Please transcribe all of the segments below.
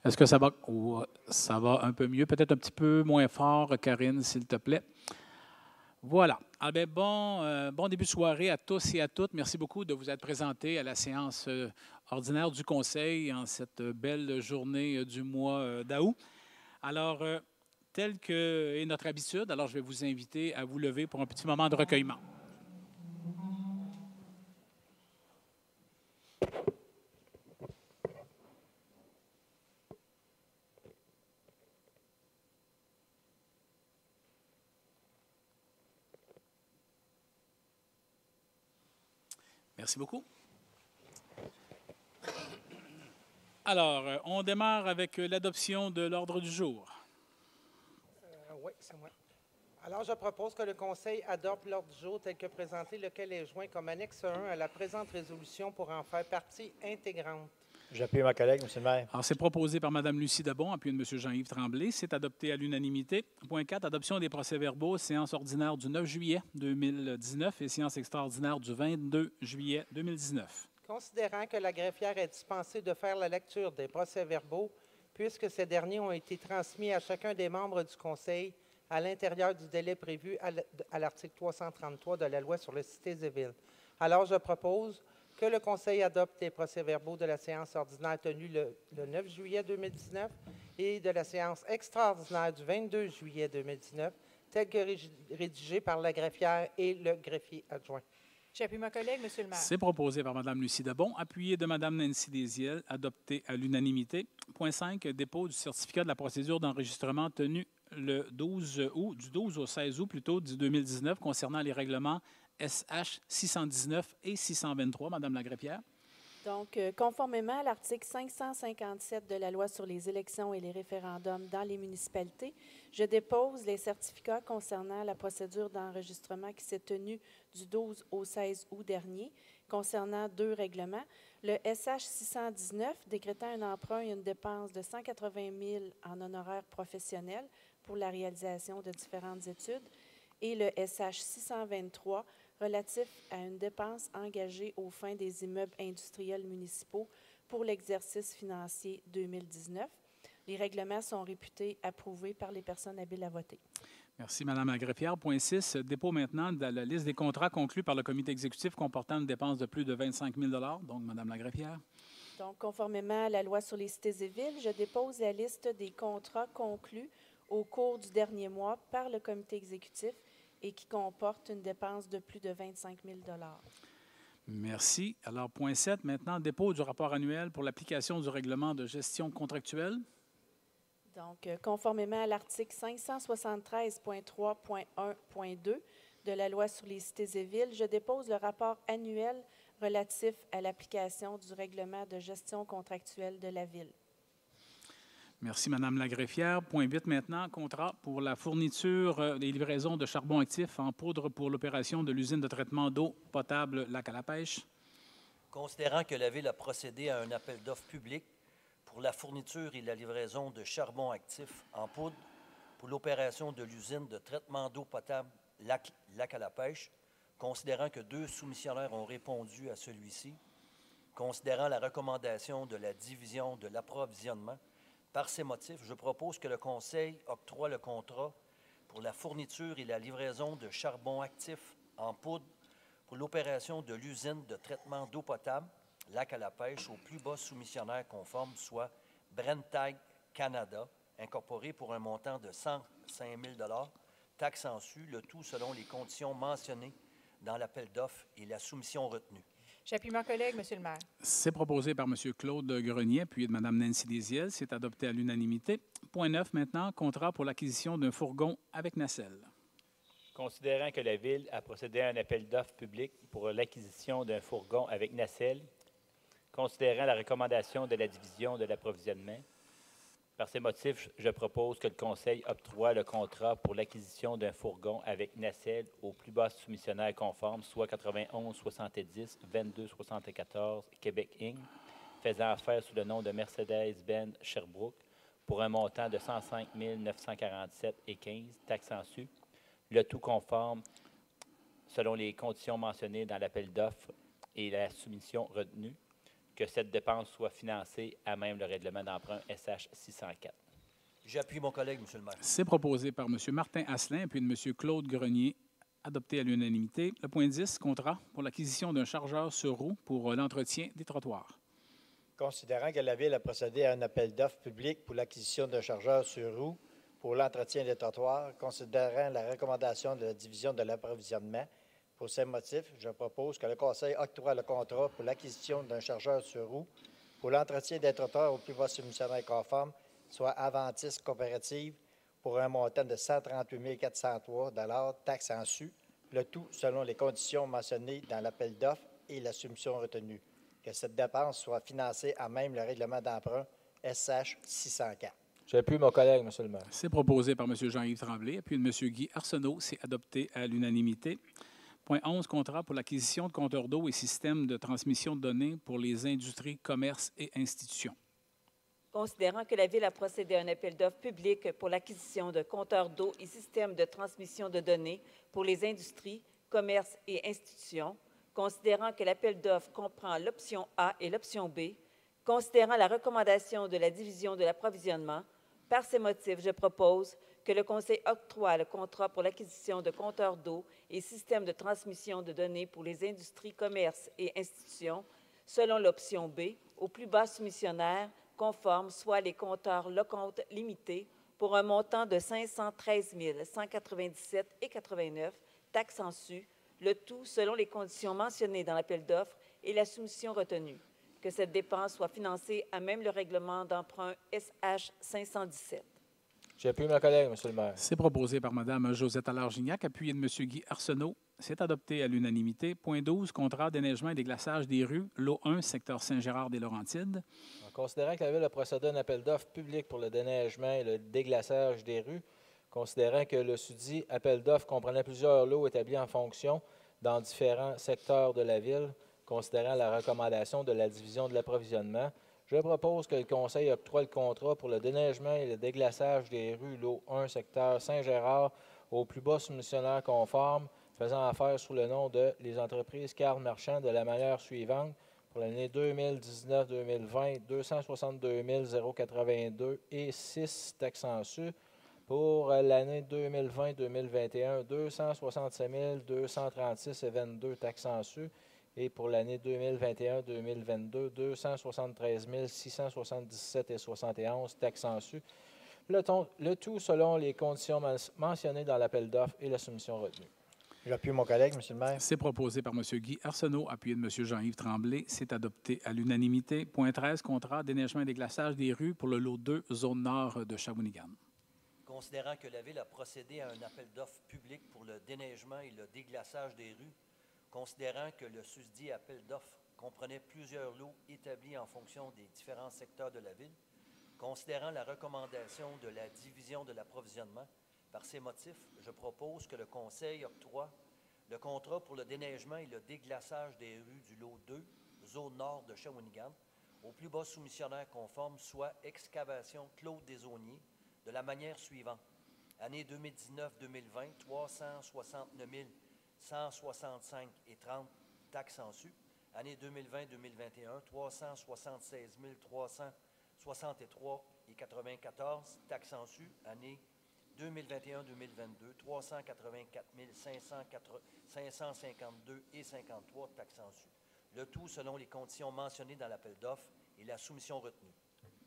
Est-ce que ça va? Oh, ça va un peu mieux, peut-être un petit peu moins fort, Karine, s'il te plaît. Voilà. Ah ben bon début de soirée à tous et à toutes. Merci beaucoup de vous être présentés à la séance ordinaire du Conseil en cette belle journée du mois d'août. Alors, tel que est notre habitude, alors je vais vous inviter à vous lever pour un petit moment de recueillement. Merci beaucoup. Alors, on démarre avec l'adoption de l'ordre du jour. Oui, c'est moi. Alors, je propose que le Conseil adopte l'ordre du jour tel que présenté, lequel est joint comme annexe 1 à la présente résolution pour en faire partie intégrante. J'appuie ma collègue, M. le maire. Alors, c'est proposé par Mme Lucie Dabon, appuyé de M. Jean-Yves Tremblay. C'est adopté à l'unanimité. Point 4, adoption des procès-verbaux, séance ordinaire du 9 juillet 2019 et séance extraordinaire du 22 juillet 2019. Considérant que la greffière est dispensée de faire la lecture des procès-verbaux, puisque ces derniers ont été transmis à chacun des membres du Conseil à l'intérieur du délai prévu à l'article 333 de la Loi sur les cités et villes. Alors, je propose que le Conseil adopte les procès-verbaux de la séance ordinaire tenue le 9 juillet 2019 et de la séance extraordinaire du 22 juillet 2019, tels que rédigés par la greffière et le greffier adjoint. J'appuie ma collègue, M. le maire. C'est proposé par Mme Lucie Dabon, appuyé de Mme Nancy Desiel, adopté à l'unanimité. Point 5, dépôt du certificat de la procédure d'enregistrement tenu le 12 août, du 12 au 16 août plutôt, du 2019, concernant les règlements SH 619 et 623. Mme la greffière. Donc, conformément à l'article 557 de la Loi sur les élections et les référendums dans les municipalités, je dépose les certificats concernant la procédure d'enregistrement qui s'est tenue du 12 au 16 août dernier, concernant 2 règlements. Le SH 619, décrétant un emprunt et une dépense de 180 000 en honoraires professionnels pour la réalisation de différentes études, et le SH 623, relatif à une dépense engagée aux fins des immeubles industriels municipaux pour l'exercice financier 2019. Les règlements sont réputés approuvés par les personnes habiles à voter. Merci, Mme la greffière. Point 6, dépôt maintenant de la liste des contrats conclus par le comité exécutif comportant une dépense de plus de 25 000 $. Donc, Mme la greffière. Donc, conformément à la Loi sur les cités et villes, je dépose la liste des contrats conclus au cours du dernier mois par le comité exécutif et qui comporte une dépense de plus de 25 000 $. Merci. Alors, point 7, maintenant, dépôt du rapport annuel pour l'application du règlement de gestion contractuelle. Donc, conformément à l'article 573.3.1.2 de la Loi sur les cités et villes, je dépose le rapport annuel relatif à l'application du règlement de gestion contractuelle de la Ville. Merci, Mme la greffière. Point 8 maintenant, contrat pour la fourniture des livraisons de charbon actif en poudre pour l'opération de l'usine de traitement d'eau potable Lac-à-la-Pêche. Considérant que la Ville a procédé à un appel d'offres public pour la fourniture et la livraison de charbon actif en poudre pour l'opération de l'usine de traitement d'eau potable Lac-à-la-Pêche, considérant que 2 soumissionnaires ont répondu à celui-ci, considérant la recommandation de la division de l'approvisionnement, par ces motifs, je propose que le Conseil octroie le contrat pour la fourniture et la livraison de charbon actif en poudre pour l'opération de l'usine de traitement d'eau potable Lac-à-la-Pêche au plus bas soumissionnaire conforme, soit Brenntag Canada, incorporé pour un montant de 105 000 $, taxes en su, le tout selon les conditions mentionnées dans l'appel d'offres et la soumission retenue. J'appuie ma collègue, M. le maire. C'est proposé par M. Claude Grenier, puis de Mme Nancy Desiel. C'est adopté à l'unanimité. Point 9 maintenant, contrat pour l'acquisition d'un fourgon avec nacelle. Considérant que la Ville a procédé à un appel d'offres public pour l'acquisition d'un fourgon avec nacelle, considérant la recommandation de la division de l'approvisionnement, par ces motifs, je propose que le Conseil octroie le contrat pour l'acquisition d'un fourgon avec nacelle au plus bas soumissionnaire conforme, soit 91 70 22 74 Québec Inc., faisant affaire sous le nom de Mercedes-Benz Sherbrooke, pour un montant de 105 947,15 taxes en su, le tout conforme selon les conditions mentionnées dans l'appel d'offres et la soumission retenue. que cette dépense soit financée à même le règlement d'emprunt SH 604. J'appuie mon collègue, M. le maire. C'est proposé par M. Martin Asselin puis de M. Claude Grenier, adopté à l'unanimité. Le point 10, contrat pour l'acquisition d'un chargeur sur roue pour l'entretien des trottoirs. Considérant que la Ville a procédé à un appel d'offres public pour l'acquisition d'un chargeur sur roue pour l'entretien des trottoirs, considérant la recommandation de la Division de l'approvisionnement, pour ces motifs, je propose que le Conseil octroie le contrat pour l'acquisition d'un chargeur sur roue pour l'entretien des trottoirs au plus bas soumissionnaire conforme, soit Aventis Coopérative, pour un montant de 138 403 $ taxes en su, le tout selon les conditions mentionnées dans l'appel d'offres et la soumission retenue. Que cette dépense soit financée à même le règlement d'emprunt SH 604. J'appuie mon collègue, M. le maire. C'est proposé par M. Jean-Yves Tremblay, puis de M. Guy Arsenault. C'est adopté à l'unanimité. Point 11, contrat pour l'acquisition de compteurs d'eau et systèmes de transmission de données pour les industries, commerces et institutions. Considérant que la Ville a procédé à un appel d'offres public pour l'acquisition de compteurs d'eau et systèmes de transmission de données pour les industries, commerces et institutions, considérant que l'appel d'offres comprend l'option A et l'option B, considérant la recommandation de la Division de l'approvisionnement, par ces motifs, je propose que le Conseil octroie le contrat pour l'acquisition de compteurs d'eau et systèmes de transmission de données pour les industries, commerces et institutions, selon l'option B, au plus bas soumissionnaire conforme, soit les compteurs Locompte limités, pour un montant de 513 197,89 taxes en su, le tout selon les conditions mentionnées dans l'appel d'offres et la soumission retenue. Que cette dépense soit financée à même le règlement d'emprunt SH 517. J'appuie mon collègue, M. le maire. C'est proposé par Mme Josette Allard-Gignac, appuyé de M. Guy Arsenault. C'est adopté à l'unanimité. Point 12, contrat déneigement et déglaçage des rues, lot 1, secteur Saint-Gérard-des-Laurentides. En considérant que la Ville a procédé à un appel d'offres public pour le déneigement et le déglaçage des rues, considérant que le susdit appel d'offres comprenait plusieurs lots établis en fonction dans différents secteurs de la Ville, considérant la recommandation de la Division de l'approvisionnement, je propose que le Conseil octroie le contrat pour le déneigement et le déglaçage des rues lot 1, secteur Saint-Gérard, au plus bas soumissionnaire conforme, faisant affaire sous le nom de les entreprises Carl Marchand de la manière suivante. Pour l'année 2019-2020, 262 082 et 6 taxes en su. Pour l'année 2020-2021, 267 236 et 22 taxes en su. Et pour l'année 2021-2022, 273 677 et 71 taxes en su. Le tout selon les conditions mentionnées dans l'appel d'offres et la soumission retenue. J'appuie mon collègue, M. le maire. C'est proposé par M. Guy Arsenault, appuyé de M. Jean-Yves Tremblay. C'est adopté à l'unanimité. Point 13, contrat déneigement et déglaçage des rues pour le lot 2, zone nord de Shawinigan. Considérant que la Ville a procédé à un appel d'offres public pour le déneigement et le déglaçage des rues, considérant que le susdit appel d'offres comprenait plusieurs lots établis en fonction des différents secteurs de la Ville, considérant la recommandation de la Division de l'approvisionnement, par ces motifs, je propose que le Conseil octroie le contrat pour le déneigement et le déglaçage des rues du lot 2, zone nord de Shawinigan, au plus bas soumissionnaire conforme, soit excavation Claude Desaulniers, de la manière suivante. Année 2019-2020, 369 165 et 30 taxes en su. Année 2020-2021, 376 363 et 94 taxes en su. Année 2021-2022, 384 552 et 53 taxes en su. Le tout selon les conditions mentionnées dans l'appel d'offres et la soumission retenue.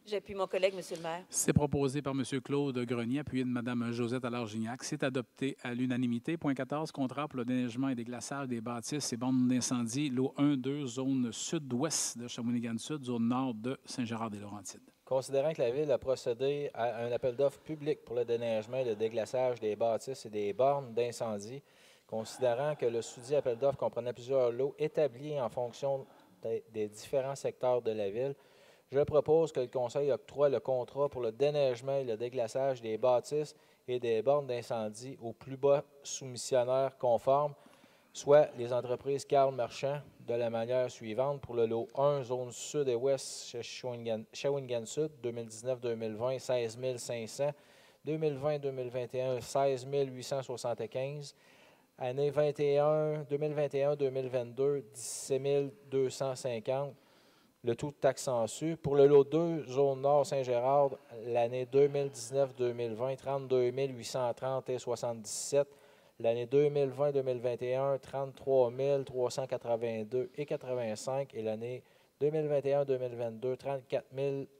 J'appuie mon collègue, M. le maire. C'est proposé par M. Claude Grenier, appuyé de Mme Josette Allard-Gignac. C'est adopté à l'unanimité. Point 14, contrat pour le déneigement et déglaçage des bâtisses et bornes d'incendie, lot 1, 2, zone sud-ouest de Shawinigan-Sud, zone nord de Saint-Gérard-des-Laurentides. Considérant que la Ville a procédé à un appel d'offres public pour le déneigement et le déglaçage des bâtisses et des bornes d'incendie, considérant que le susdit appel d'offres comprenait plusieurs lots établis en fonction des différents secteurs de la Ville, je propose que le Conseil octroie le contrat pour le déneigement et le déglaçage des bâtisses et des bornes d'incendie au plus bas soumissionnaire conforme, soit les entreprises Carl Marchand de la manière suivante pour le lot 1, zone sud et ouest chez Shawinigan-Sud, 2019-2020, 16 500, 2020-2021, 16 875, année 2021-2022, 17 250, le tout taxe en su. Pour le lot 2, zone nord Saint-Gérard, l'année 2019-2020, 32 830 et 77. L'année 2020-2021, 33 382 et 85. Et l'année 2021-2022, 34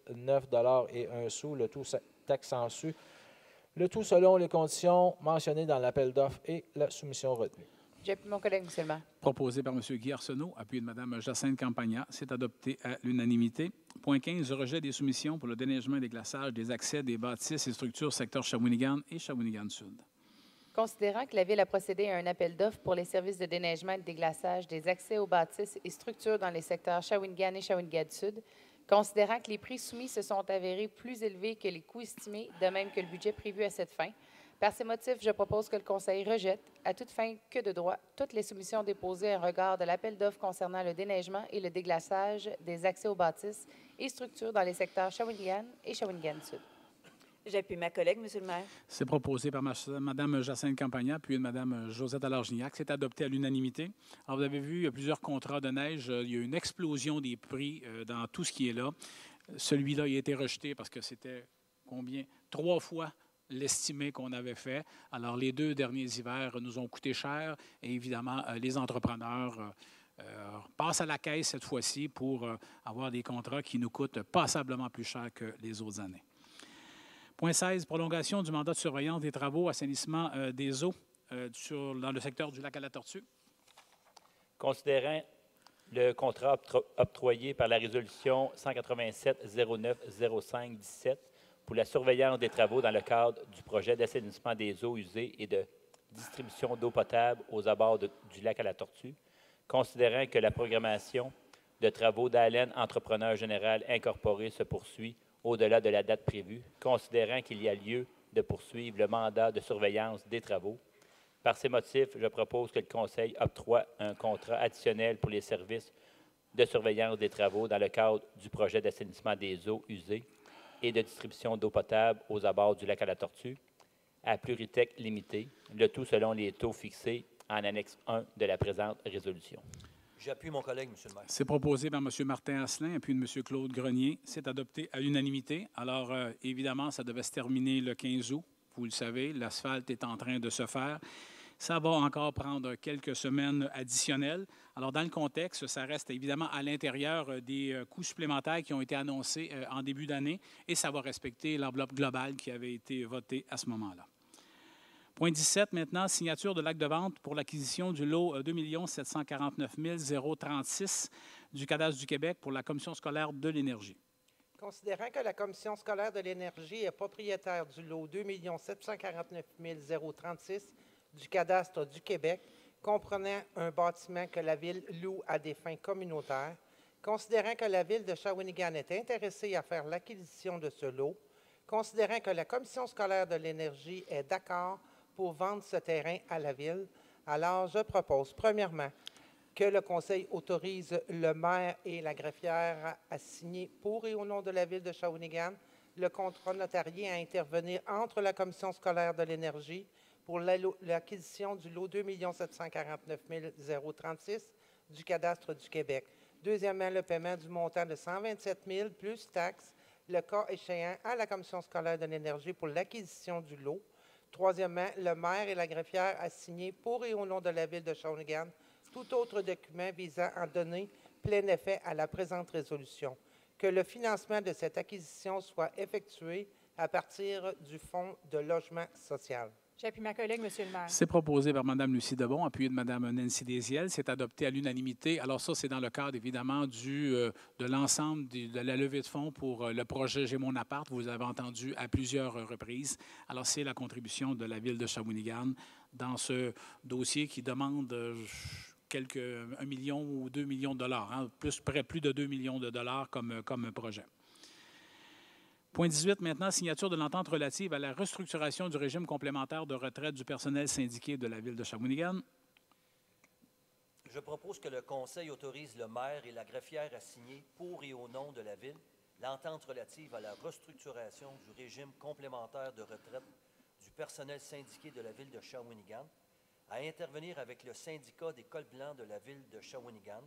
009 et 1 sou, le tout taxe en su. Le tout selon les conditions mentionnées dans l'appel d'offres et la soumission retenue. J'appuie mon collègue, Monsieur le maire. Proposé par M. Guy Arsenault, appuyé de Mme Jacinthe Campagna. C'est adopté à l'unanimité. Point 15, rejet des soumissions pour le déneigement et déglaçage des accès des bâtisses et structures secteur Shawinigan et Shawinigan-Sud. Considérant que la Ville a procédé à un appel d'offres pour les services de déneigement et de déglaçage des accès aux bâtisses et structures dans les secteurs Shawinigan et Shawinigan-Sud, considérant que les prix soumis se sont avérés plus élevés que les coûts estimés, de même que le budget prévu à cette fin, par ces motifs, je propose que le Conseil rejette, à toute fin que de droit, toutes les soumissions déposées en regard de l'appel d'offres concernant le déneigement et le déglaçage des accès aux bâtisses et structures dans les secteurs Shawinigan et Shawinigan-Sud. J'appuie ma collègue, Monsieur le maire. C'est proposé par Mme Jacinthe Campagna, puis de Mme Josette Alargignac. C'est adopté à l'unanimité. Alors, vous avez vu, il y a plusieurs contrats de neige. Il y a eu une explosion des prix dans tout ce qui est là. Celui-là, il a été rejeté parce que c'était combien? 3 fois l'estimé qu'on avait fait. Alors, les 2 derniers hivers nous ont coûté cher et évidemment, les entrepreneurs passent à la caisse cette fois-ci pour avoir des contrats qui nous coûtent passablement plus cher que les autres années. Point 16, prolongation du mandat de surveillance des travaux assainissement des eaux dans le secteur du lac à la Tortue. Considérant le contrat octroyé par la résolution 187-09-05-17 pour la surveillance des travaux dans le cadre du projet d'assainissement des eaux usées et de distribution d'eau potable aux abords du lac à la Tortue, considérant que la programmation de travaux d'Allen Entrepreneur Général Incorporé se poursuit au-delà de la date prévue, considérant qu'il y a lieu de poursuivre le mandat de surveillance des travaux. Par ces motifs, je propose que le Conseil octroie un contrat additionnel pour les services de surveillance des travaux dans le cadre du projet d'assainissement des eaux usées et de distribution d'eau potable aux abords du lac à la Tortue, à Pluritech Limité, le tout selon les taux fixés en annexe 1 de la présente résolution. J'appuie mon collègue, Monsieur le maire. C'est proposé par M. Martin Asselin et puis de M. Claude Grenier. C'est adopté à l'unanimité. Alors, évidemment, ça devait se terminer le 15 août. Vous le savez, l'asphalte est en train de se faire. Ça va encore prendre quelques semaines additionnelles. Alors, dans le contexte, ça reste évidemment à l'intérieur des coûts supplémentaires qui ont été annoncés en début d'année et ça va respecter l'enveloppe globale qui avait été votée à ce moment-là. Point 17, maintenant, signature de l'acte de vente pour l'acquisition du lot 2 749 036 du Cadastre du Québec pour la Commission scolaire de l'énergie. Considérant que la Commission scolaire de l'énergie est propriétaire du lot 2 749 036 du Cadastre du Québec, comprenant un bâtiment que la Ville loue à des fins communautaires, considérant que la Ville de Shawinigan est intéressée à faire l'acquisition de ce lot, considérant que la Commission scolaire de l'énergie est d'accord pour vendre ce terrain à la Ville, alors je propose, premièrement, que le Conseil autorise le maire et la greffière à signer pour et au nom de la Ville de Shawinigan le contrat notarié à intervenir entre la Commission scolaire de l'énergie pour l'acquisition du lot 2 749 036 du Cadastre du Québec. Deuxièmement, le paiement du montant de 127 000 plus taxes, le cas échéant à la Commission scolaire de l'énergie pour l'acquisition du lot. Troisièmement, le maire et la greffière à signer pour et au nom de la Ville de Shawinigan tout autre document visant à donner plein effet à la présente résolution. Que le financement de cette acquisition soit effectué à partir du Fonds de logement social. J'appuie ma collègue, Monsieur le maire. C'est proposé par Mme Lucie Debon, appuyé de Mme Nancy Desiel. C'est adopté à l'unanimité. Alors ça, c'est dans le cadre, évidemment, de l'ensemble de la levée de fonds pour le projet J'ai mon appart. Vous avez entendu à plusieurs reprises. Alors, c'est la contribution de la Ville de Shawinigan dans ce dossier qui demande 1 million ou 2 millions de dollars, hein, plus de 2 millions de dollars comme projet. Point 18, maintenant, signature de l'entente relative à la restructuration du régime complémentaire de retraite du personnel syndiqué de la Ville de Shawinigan. Je propose que le Conseil autorise le maire et la greffière à signer pour et au nom de la Ville l'entente relative à la restructuration du régime complémentaire de retraite du personnel syndiqué de la Ville de Shawinigan, à intervenir avec le syndicat des cols blancs de la Ville de Shawinigan,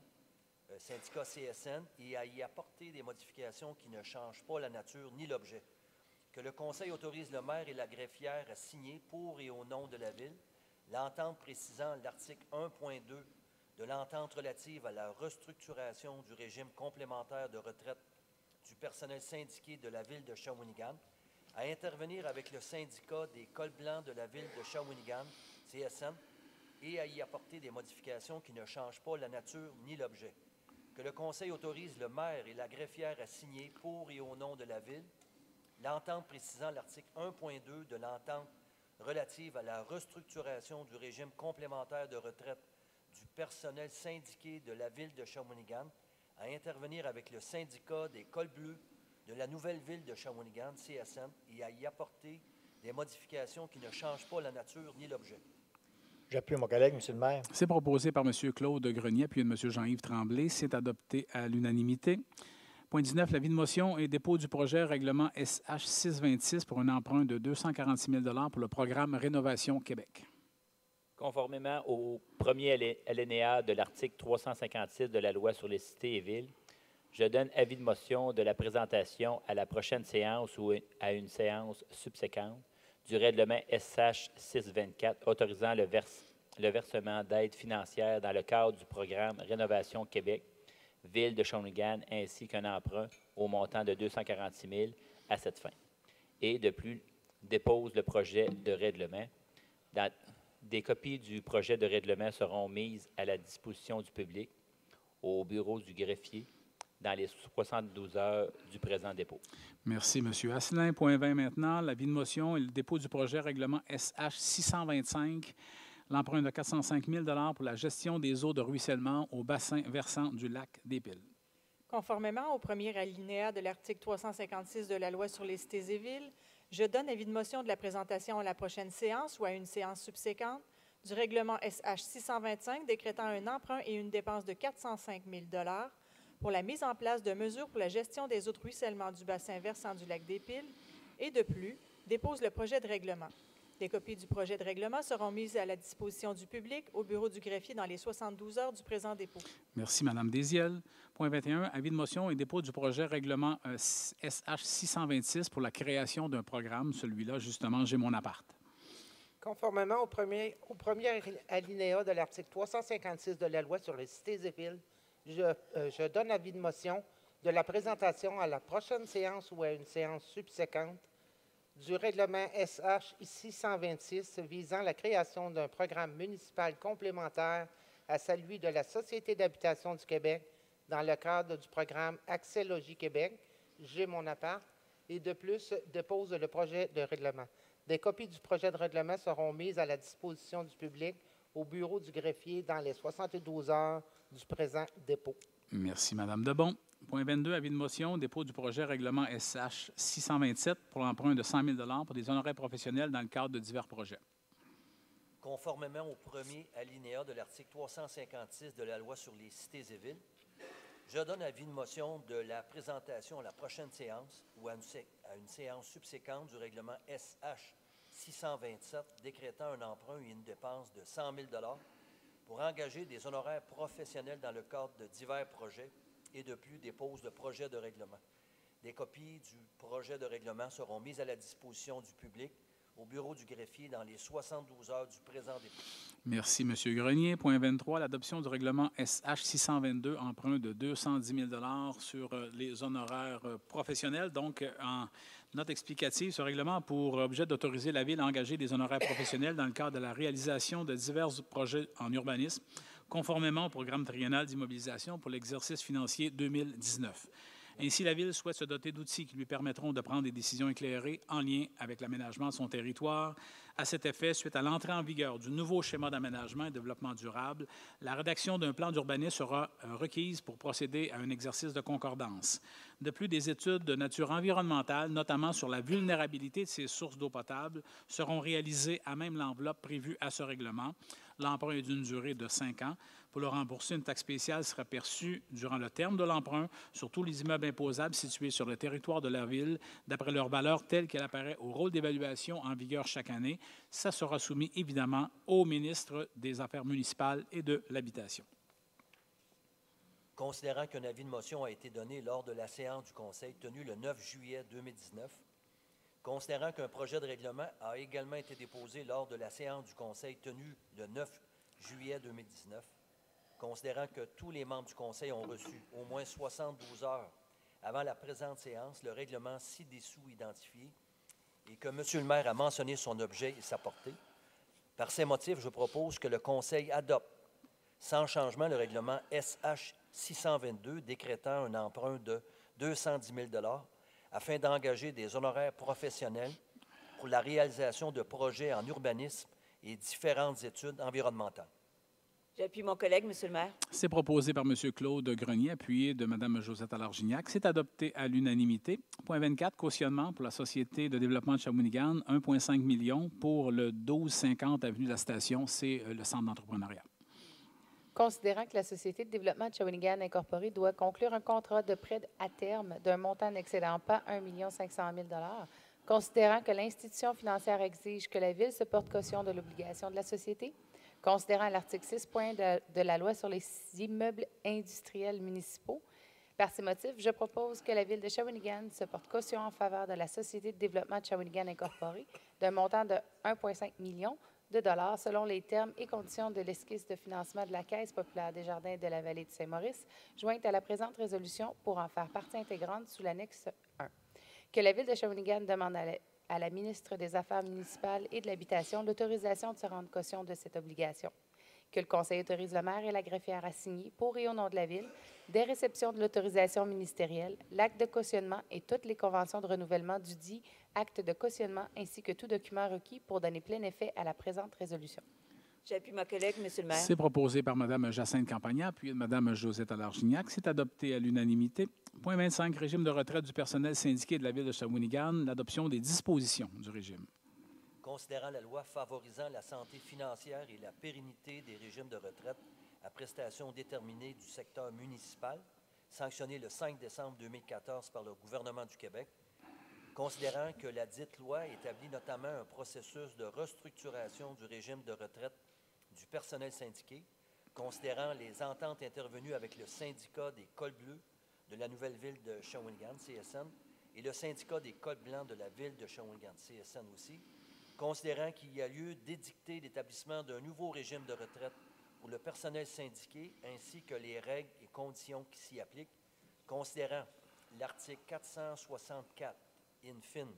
syndicat CSN, et à y apporter des modifications qui ne changent pas la nature ni l'objet. Que le Conseil autorise le maire et la greffière à signer pour et au nom de la Ville l'entente précisant l'article 1.2 de l'entente relative à la restructuration du régime complémentaire de retraite du personnel syndiqué de la Ville de Shawinigan, à intervenir avec le syndicat des cols blancs de la Ville de Shawinigan, CSN, et à y apporter des modifications qui ne changent pas la nature ni l'objet. Que le Conseil autorise le maire et la greffière à signer pour et au nom de la Ville l'entente précisant l'article 1.2 de l'entente relative à la restructuration du régime complémentaire de retraite du personnel syndiqué de la Ville de Shawinigan, à intervenir avec le syndicat des cols bleus de la nouvelle Ville de Shawinigan, CSN, et à y apporter des modifications qui ne changent pas la nature ni l'objet. J'appuie mon collègue, M. le maire. C'est proposé par M. Claude Grenier, puis de M. Jean-Yves Tremblay. C'est adopté à l'unanimité. Point 19, l'avis de motion et dépôt du projet règlement SH 626 pour un emprunt de 246 000 pour le programme Rénovation Québec. Conformément au premier alinéa de l'article 356 de la Loi sur les cités et villes, je donne avis de motion de la présentation à la prochaine séance ou à une séance subséquente du règlement SH 624 autorisant le versement d'aides financières dans le cadre du programme Rénovation Québec, Ville de Shawinigan, ainsi qu'un emprunt au montant de 246 000 à cette fin. Et de plus, dépose le projet de règlement. Des copies du projet de règlement seront mises à la disposition du public au bureau du greffier dans les 72 heures du présent dépôt. Merci, M. Asselin. Point 20 maintenant, l'avis de motion et le dépôt du projet règlement SH 625, l'emprunt de 405 000 pour la gestion des eaux de ruissellement au bassin versant du lac des Piles. Conformément au premier alinéa de l'article 356 de la Loi sur les cités et villes, je donne avis de motion de la présentation à la prochaine séance ou à une séance subséquente du règlement SH 625 décrétant un emprunt et une dépense de 405 000 pour la mise en place de mesures pour la gestion des eaux de ruissellement du bassin versant du lac des Piles et, de plus, dépose le projet de règlement. Des copies du projet de règlement seront mises à la disposition du public au bureau du greffier dans les 72 heures du présent dépôt. Merci, Mme Désiel. Point 21, avis de motion et dépôt du projet règlement SH 626 pour la création d'un programme. Celui-là, justement, J'ai mon appart. Conformément au premier alinéa de l'article 356 de la Loi sur les cités et villes, je donne avis de motion de la présentation à la prochaine séance ou à une séance subséquente du règlement SH 626 visant la création d'un programme municipal complémentaire à celui de la Société d'habitation du Québec dans le cadre du programme Accès Logis Québec, J'ai mon appart, et de plus dépose le projet de règlement. Des copies du projet de règlement seront mises à la disposition du public au bureau du greffier dans les 72 heures du présent dépôt. Merci, Mme Debon. Point 22, avis de motion, dépôt du projet règlement SH 627 pour l'emprunt de 100 000 pour des honoraires professionnels dans le cadre de divers projets. Conformément au premier alinéa de l'article 356 de la Loi sur les cités et villes, je donne avis de motion de la présentation à la prochaine séance ou à une séance subséquente du règlement SH 627 décrétant un emprunt et une dépense de 100 000 pour engager des honoraires professionnels dans le cadre de divers projets et de plus dépose le projet de règlement. Des copies du projet de règlement seront mises à la disposition du public au bureau du greffier dans les 72 heures du présent dépôt. Merci, M. Grenier. Point 23, l'adoption du règlement SH 622, emprunt de 210 000 sur les honoraires professionnels. Donc, en note explicative, ce règlement a pour objet d'autoriser la Ville à engager des honoraires professionnels dans le cadre de la réalisation de divers projets en urbanisme, conformément au programme triennal d'immobilisation pour l'exercice financier 2019. Ainsi, la Ville souhaite se doter d'outils qui lui permettront de prendre des décisions éclairées en lien avec l'aménagement de son territoire. À cet effet, suite à l'entrée en vigueur du nouveau schéma d'aménagement et de développement durable, la rédaction d'un plan d'urbanisme sera requise pour procéder à un exercice de concordance. De plus, des études de nature environnementale, notamment sur la vulnérabilité de ces sources d'eau potable, seront réalisées à même l'enveloppe prévue à ce règlement. L'emprunt est d'une durée de 5 ans. Pour le rembourser, une taxe spéciale sera perçue durant le terme de l'emprunt sur tous les immeubles imposables situés sur le territoire de la Ville, d'après leur valeur telle qu'elle apparaît au rôle d'évaluation en vigueur chaque année. Ça sera soumis évidemment au ministre des Affaires municipales et de l'Habitation. Considérant qu'un avis de motion a été donné lors de la séance du Conseil tenue le 9 juillet 2019, considérant qu'un projet de règlement a également été déposé lors de la séance du Conseil tenue le 9 juillet 2019, considérant que tous les membres du Conseil ont reçu au moins 72 heures avant la présente séance le règlement ci-dessous identifié et que M. le maire a mentionné son objet et sa portée, par ces motifs, je propose que le Conseil adopte sans changement le règlement SH 622 décrétant un emprunt de 210 000 afin d'engager des honoraires professionnels pour la réalisation de projets en urbanisme et différentes études environnementales. J'appuie mon collègue, Monsieur le maire. C'est proposé par M. Claude Grenier, appuyé de Mme Josette Alargignac. C'est adopté à l'unanimité. Point 24, cautionnement pour la Société de développement de Shawinigan, 1,5 million pour le 1250 avenue de la Station. C'est le centre d'entrepreneuriat. Considérant que la Société de développement de Shawinigan Incorporée doit conclure un contrat de prêt à terme d'un montant n'excédant pas 1 500 000 $, considérant que l'institution financière exige que la Ville se porte caution de l'obligation de la Société, considérant l'article 6 de la loi sur les immeubles industriels municipaux. Par ces motifs, je propose que la Ville de Shawinigan se porte caution en faveur de la Société de développement de Shawinigan Incorporée d'un montant de 1,5 million de dollars selon les termes et conditions de l'esquisse de financement de la Caisse populaire des Jardins de la Vallée de Saint-Maurice, jointe à la présente résolution pour en faire partie intégrante sous l'annexe 1. Que la Ville de Shawinigan demande à la ministre des Affaires municipales et de l'Habitation l'autorisation de se rendre caution de cette obligation. Que le Conseil autorise le maire et la greffière à signer, pour et au nom de la Ville, des réceptions de l'autorisation ministérielle, l'acte de cautionnement et toutes les conventions de renouvellement du dit acte de cautionnement, ainsi que tout document requis pour donner plein effet à la présente résolution. J'appuie ma collègue, Monsieur le maire. C'est proposé par Mme Jacinthe Campagna, appuyé de Mme Josette Alargignac. C'est adopté à l'unanimité. Point 25, régime de retraite du personnel syndiqué de la Ville de Shawinigan, l'adoption des dispositions du régime. Considérant la loi favorisant la santé financière et la pérennité des régimes de retraite à prestations déterminées du secteur municipal, sanctionné le 5 décembre 2014 par le gouvernement du Québec, considérant que la dite loi établit notamment un processus de restructuration du régime de retraite du personnel syndiqué, considérant les ententes intervenues avec le syndicat des cols bleus de la nouvelle ville de Shawinigan, CSN, et le syndicat des cols blancs de la ville de Shawinigan, CSN aussi, considérant qu'il y a lieu d'édicter l'établissement d'un nouveau régime de retraite pour le personnel syndiqué ainsi que les règles et conditions qui s'y appliquent, considérant l'article 464 in fine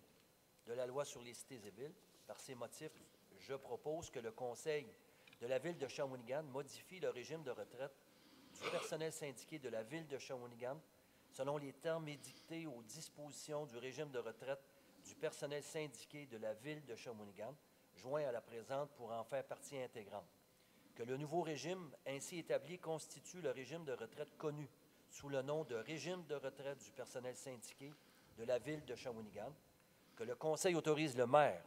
de la loi sur les cités et villes. Par ces motifs, je propose que le Conseil de la Ville de Shawinigan modifie le régime de retraite du personnel syndiqué de la Ville de Shawinigan selon les termes édictés aux dispositions du régime de retraite du personnel syndiqué de la Ville de Shawinigan, joint à la présente pour en faire partie intégrante. Que le nouveau régime ainsi établi constitue le régime de retraite connu sous le nom de régime de retraite du personnel syndiqué de la Ville de Shawinigan, que le Conseil autorise le maire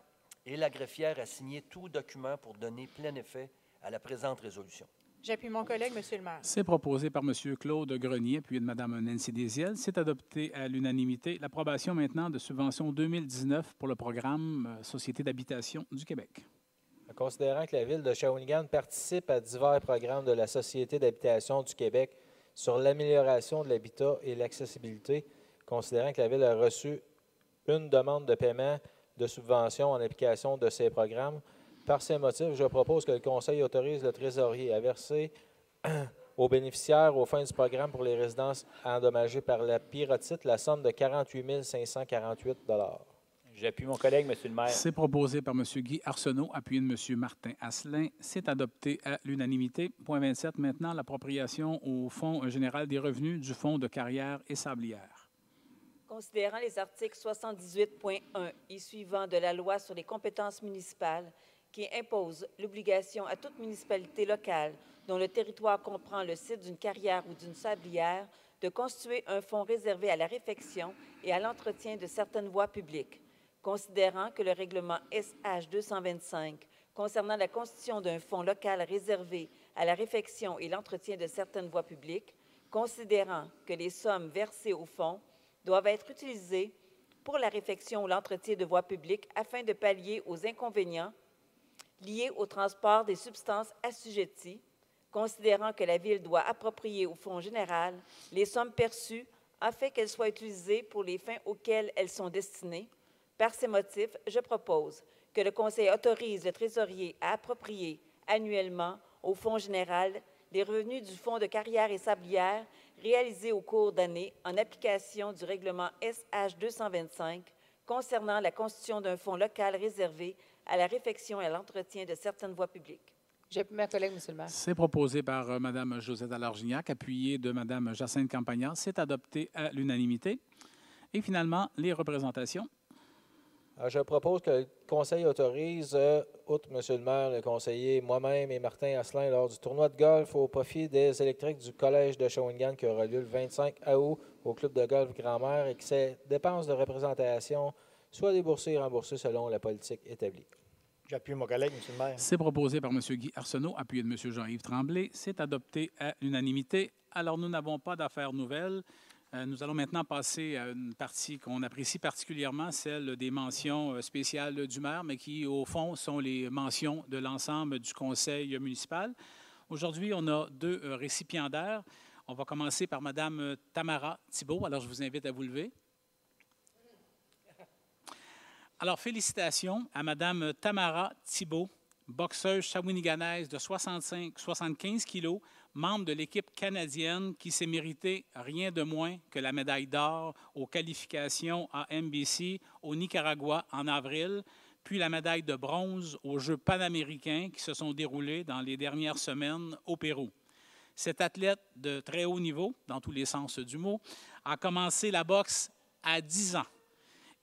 et la greffière à signer tout document pour donner plein effet à la présente résolution. J'appuie mon collègue, Monsieur le maire. C'est proposé par M. Claude Grenier, appuyé de Mme Nancy Desiel. C'est adopté à l'unanimité. L'approbation maintenant de subvention 2019 pour le programme Société d'habitation du Québec. Considérant que la Ville de Shawinigan participe à divers programmes de la Société d'habitation du Québec sur l'amélioration de l'habitat et l'accessibilité, considérant que la Ville a reçu une demande de paiement de subvention en application de ces programmes, par ces motifs, je propose que le Conseil autorise le trésorier à verser aux bénéficiaires aux fins du programme pour les résidences endommagées par la pyrotite la somme de 48 548 $. J'appuie mon collègue, Monsieur le maire. C'est proposé par M. Guy Arsenault, appuyé de M. Martin Asselin. C'est adopté à l'unanimité. Point 27, maintenant, l'appropriation au Fonds général des revenus du Fonds de carrière et sablière. Considérant les articles 78.1 et suivants de la loi sur les compétences municipales, qui impose l'obligation à toute municipalité locale dont le territoire comprend le site d'une carrière ou d'une sablière de constituer un fonds réservé à la réfection et à l'entretien de certaines voies publiques. Considérant que le règlement SH 225 concernant la constitution d'un fonds local réservé à la réfection et l'entretien de certaines voies publiques, considérant que les sommes versées au fonds doivent être utilisées pour la réfection ou l'entretien de voies publiques afin de pallier aux inconvénients liés au transport des substances assujetties, considérant que la Ville doit approprier au Fonds général les sommes perçues afin qu'elles soient utilisées pour les fins auxquelles elles sont destinées. Par ces motifs, je propose que le Conseil autorise le trésorier à approprier annuellement au Fonds général les revenus du Fonds de carrière et sablière réalisés au cours d'année en application du règlement SH 225 concernant la constitution d'un fonds local réservé à la réfection et à l'entretien de certaines voies publiques. J'appuie ma collègue, Monsieur le maire. C'est proposé par Mme Josette Alargignac, appuyé de Mme Jacinthe Campagna. C'est adopté à l'unanimité. Et finalement, les représentations. Je propose que le Conseil autorise, outre M. le maire, le conseiller, moi-même et Martin Asselin, lors du tournoi de golf au profit des électriques du Collège de Shawinigan qui aura lieu le 25 août au club de golf Grand-Mère et que ces dépenses de représentation soient déboursées et remboursées selon la politique établie. J'appuie mon collègue, M. le maire. C'est proposé par M. Guy Arsenault, appuyé de M. Jean-Yves Tremblay. C'est adopté à l'unanimité. Alors, nous n'avons pas d'affaires nouvelles. Nous allons maintenant passer à une partie qu'on apprécie particulièrement, celle des mentions spéciales du maire, mais qui, au fond, sont les mentions de l'ensemble du conseil municipal. Aujourd'hui, on a 2 récipiendaires. On va commencer par Mme Tamara Thibault. Alors, je vous invite à vous lever. Alors, félicitations à Mme Tamara Thibault, boxeuse shawiniganaise de 75 kilos, membre de l'équipe canadienne qui s'est mérité rien de moins que la médaille d'or aux qualifications à MBC au Nicaragua en avril, puis la médaille de bronze aux Jeux panaméricains qui se sont déroulés dans les dernières semaines au Pérou. Cette athlète de très haut niveau, dans tous les sens du mot, a commencé la boxe à 10 ans.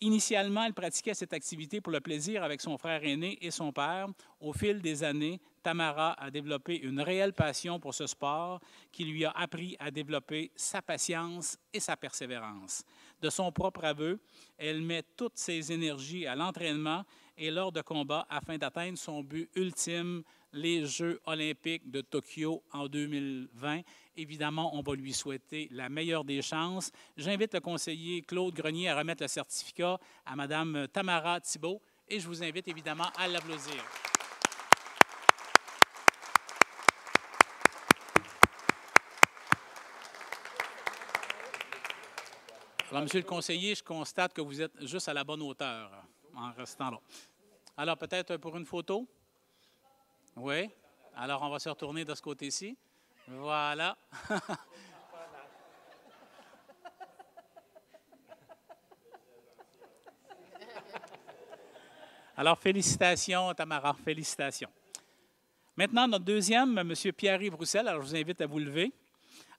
Initialement, elle pratiquait cette activité pour le plaisir avec son frère aîné et son père. Au fil des années, Tamara a développé une réelle passion pour ce sport qui lui a appris à développer sa patience et sa persévérance. De son propre aveu, elle met toutes ses énergies à l'entraînement et lors de combats afin d'atteindre son but ultime, les Jeux olympiques de Tokyo en 2020. Évidemment, on va lui souhaiter la meilleure des chances. J'invite le conseiller Claude Grenier à remettre le certificat à Mme Tamara Thibault et je vous invite évidemment à l'applaudir. Alors, Monsieur le conseiller, je constate que vous êtes juste à la bonne hauteur en restant là. Alors, peut-être pour une photo? Oui. Alors, on va se retourner de ce côté-ci. Voilà. Alors, félicitations, Tamara, félicitations. Maintenant, notre deuxième, M. Pierre-Yves Roussel. Alors, je vous invite à vous lever.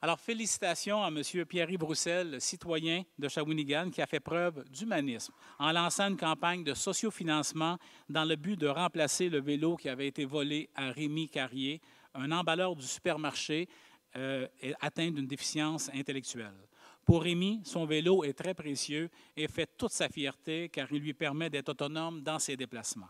Alors, félicitations à M. Pierre-Yves Roussel, citoyen de Shawinigan, qui a fait preuve d'humanisme en lançant une campagne de sociofinancement dans le but de remplacer le vélo qui avait été volé à Rémi Carrier, un emballeur du supermarché atteint d'une déficience intellectuelle. Pour Rémi, son vélo est très précieux et fait toute sa fierté car il lui permet d'être autonome dans ses déplacements.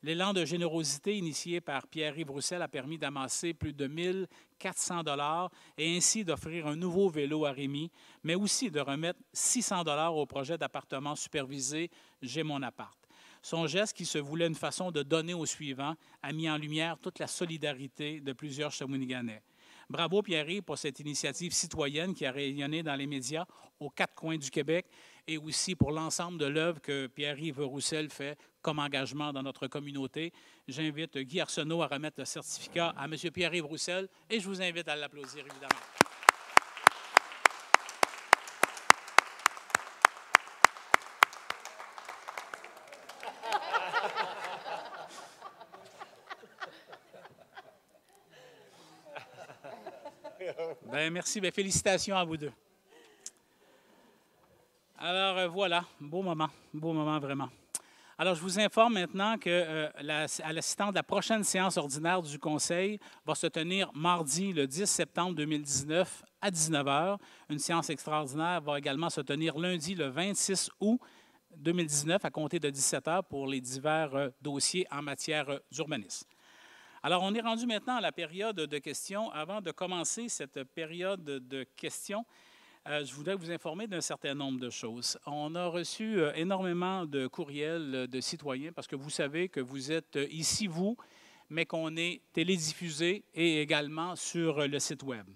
L'élan de générosité initié par Pierre-Yves Roussel a permis d'amasser plus de 1 400 $ et ainsi d'offrir un nouveau vélo à Rémi, mais aussi de remettre 600 $ au projet d'appartement supervisé « J'ai mon appart ». Son geste, qui se voulait une façon de donner au suivant, a mis en lumière toute la solidarité de plusieurs Shawiniganais. Bravo Pierre-Yves pour cette initiative citoyenne qui a rayonné dans les médias aux 4 coins du Québec et aussi pour l'ensemble de l'œuvre que Pierre-Yves Roussel fait comme engagement dans notre communauté. J'invite Guy Arsenault à remettre le certificat à M. Pierre-Yves Roussel et je vous invite à l'applaudir évidemment. Bien, merci. Bien, félicitations à vous deux. Alors, voilà, beau moment vraiment. Alors, je vous informe maintenant que à l'assistance de la prochaine séance ordinaire du Conseil va se tenir mardi, le 10 septembre 2019 à 19 h. Une séance extraordinaire va également se tenir lundi, le 26 août 2019 à compter de 17 h pour les divers dossiers en matière d'urbanisme. Alors, on est rendu maintenant à la période de questions. Avant de commencer cette période de questions, je voudrais vous informer d'un certain nombre de choses. On a reçu énormément de courriels de citoyens parce que vous savez que vous êtes ici, vous, mais qu'on est télédiffusé et également sur le site Web.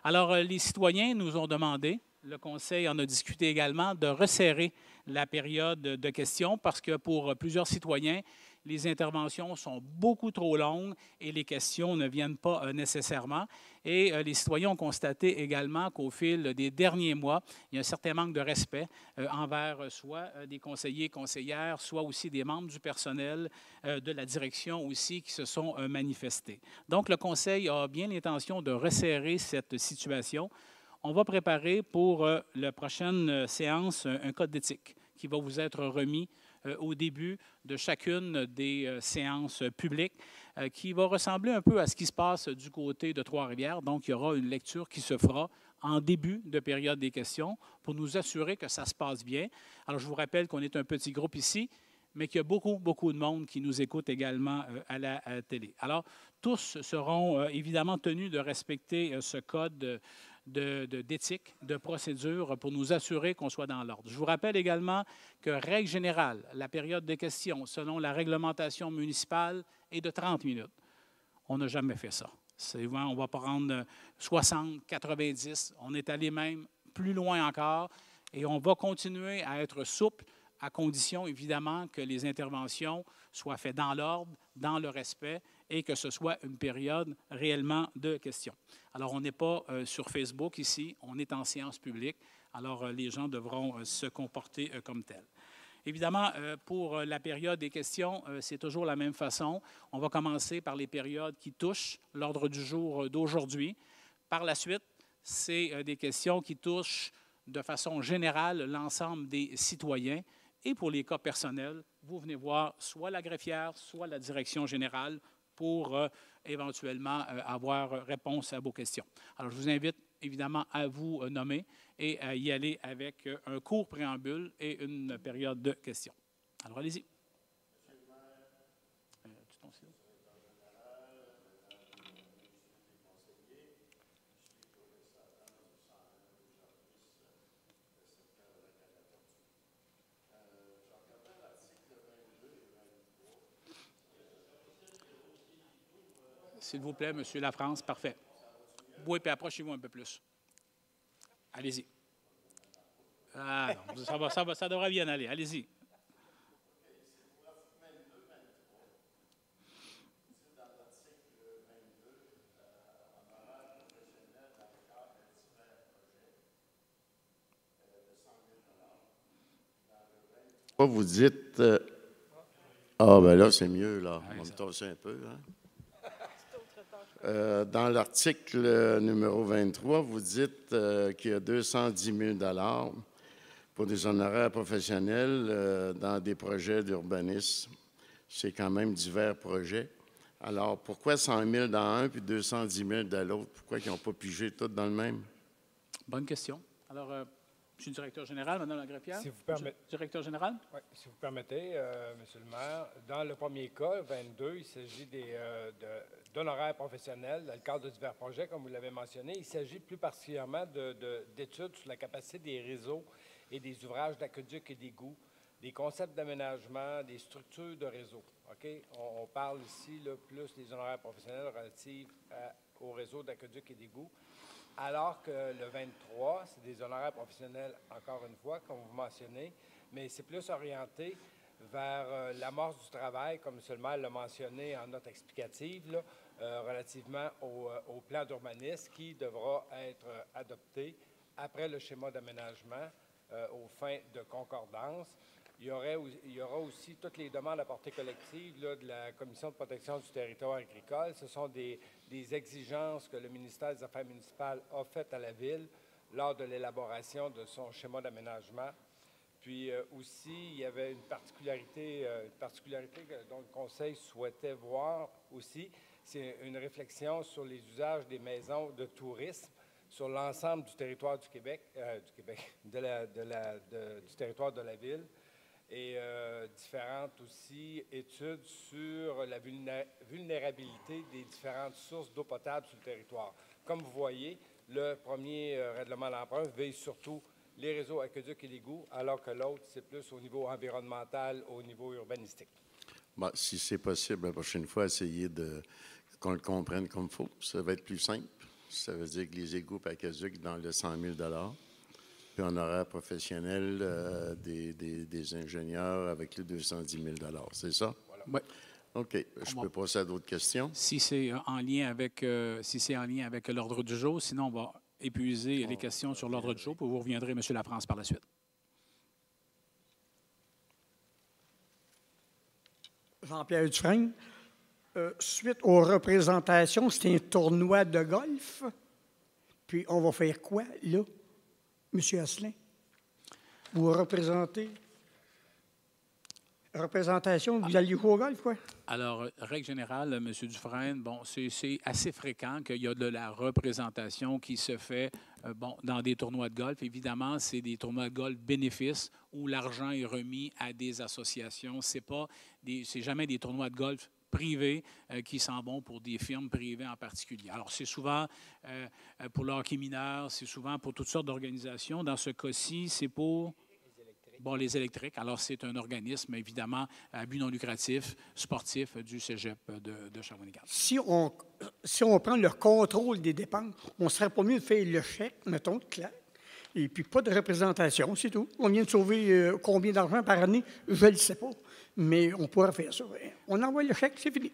Alors, les citoyens nous ont demandé, le Conseil en a discuté également, de resserrer la période de questions parce que pour plusieurs citoyens, les interventions sont beaucoup trop longues et les questions ne viennent pas nécessairement. Et les citoyens ont constaté également qu'au fil des derniers mois, il y a un certain manque de respect envers soit des conseillers et conseillères, soit aussi des membres du personnel de la direction aussi qui se sont manifestés. Donc, le Conseil a bien l'intention de resserrer cette situation. On va préparer pour la prochaine séance un code d'éthique qui va vous être remis au début de chacune des séances publiques, qui va ressembler un peu à ce qui se passe du côté de Trois-Rivières. Donc, il y aura une lecture qui se fera en début de période des questions pour nous assurer que ça se passe bien. Alors, je vous rappelle qu'on est un petit groupe ici, mais qu'il y a beaucoup, beaucoup de monde qui nous écoute également à la télé. Alors, tous seront évidemment tenus de respecter ce code d'éthique, de procédure pour nous assurer qu'on soit dans l'ordre. Je vous rappelle également que, règle générale, la période de questions, selon la réglementation municipale, est de 30 minutes. On n'a jamais fait ça. Souvent, on va prendre 60, 90. On est allé même plus loin encore et on va continuer à être souple à condition, évidemment, que les interventions soient faites dans l'ordre, dans le respect et que ce soit une période réellement de questions. Alors, on n'est pas sur Facebook ici, on est en séance publique, alors les gens devront se comporter comme tels. Évidemment, pour la période des questions, c'est toujours la même façon. On va commencer par les périodes qui touchent l'ordre du jour d'aujourd'hui. Par la suite, c'est des questions qui touchent de façon générale l'ensemble des citoyens. Et pour les cas personnels, vous venez voir soit la greffière, soit la direction générale pour éventuellement avoir réponse à vos questions. Alors, je vous invite évidemment à vous nommer et à y aller avec un court préambule et une période de questions. Alors, allez-y. S'il vous plaît, M. Lafrance, parfait. Oui, puis approchez-vous un peu plus. Allez-y. Ah non, ça devrait bien aller. Allez-y. Vous dites... Ah, ben là, c'est mieux, là. On va me tasser un peu, hein? Dans l'article numéro 23, vous dites qu'il y a 210 000 pour des honoraires professionnels dans des projets d'urbanisme. C'est quand même divers projets. Alors, pourquoi 100 000 dans un puis 210 000 dans l'autre? Pourquoi ils n'ont pas pigé tout dans le même? Bonne question. Alors, je suis le directeur général, Mme la greffière. Si vous permettez. Directeur général? Oui, si vous permettez, Monsieur le maire, dans le premier cas, 22, il s'agit d'honoraires professionnels dans le cadre de divers projets, comme vous l'avez mentionné. Il s'agit plus particulièrement d'études sur la capacité des réseaux et des ouvrages d'aqueduc et d'égouts, des concepts d'aménagement, des structures de réseau. Okay? On parle ici là, plus des honoraires professionnels relatifs au réseau d'aqueduc et d'égouts. Alors que le 23, c'est des honoraires professionnels, encore une fois, comme vous mentionnez, mais c'est plus orienté vers l'amorce du travail, comme M. le maire l'a mentionné en note explicative, là, relativement au plan d'urbanisme qui devra être adopté après le schéma d'aménagement aux fins de concordance. Il y aura aussi toutes les demandes à portée collective là, de la Commission de protection du territoire agricole. Ce sont des exigences que le ministère des Affaires municipales a faites à la Ville lors de l'élaboration de son schéma d'aménagement. Puis aussi, il y avait une particularité dont le Conseil souhaitait voir aussi, c'est une réflexion sur les usages des maisons de tourisme sur l'ensemble du territoire du Québec, du territoire de la Ville. Et différentes aussi études sur la vulnérabilité des différentes sources d'eau potable sur le territoire. Comme vous voyez, le premier règlement d'emprunt vise surtout les réseaux aqueducs et d'égouts, alors que l'autre, c'est plus au niveau environnemental, au niveau urbanistique. Bon, si c'est possible, la prochaine fois, essayez qu'on le comprenne comme il faut. Ça va être plus simple. Ça veut dire que les égouts Pakazuc dans le 100 000 puis on aura professionnel des ingénieurs avec les 210 000 c'est ça? Voilà. Oui. OK. Je peux passer à d'autres questions? Si c'est en lien avec, l'ordre du jour, sinon on va épuiser les questions sur l'ordre du jour, puis vous reviendrez, M. Lafrance, par la suite. Jean-Pierre Dufresne. Suite aux représentations, c'est un tournoi de golf. Puis on va faire quoi, là, M. Asselin? Vous représentez... Représentation, vous alliez jouer au golf, quoi? Alors, règle générale, M. Dufresne, bon, c'est assez fréquent qu'il y a de la représentation qui se fait dans des tournois de golf. Évidemment, c'est des tournois de golf bénéfices où l'argent est remis à des associations. C'est jamais des tournois de golf privés qui s'en vont pour des firmes privées en particulier. Alors, c'est souvent pour le hockey mineur, c'est souvent pour toutes sortes d'organisations. Dans ce cas-ci, c'est pour... Bon, les électriques. Alors, c'est un organisme, évidemment, à but non lucratif, sportif du cégep de Shawinigan. Si on prend le contrôle des dépenses, on ne serait pas mieux de faire le chèque, mettons, clair, et puis pas de représentation, c'est tout. On vient de sauver combien d'argent par année? Je ne le sais pas, mais on pourrait faire ça. On envoie le chèque, c'est fini.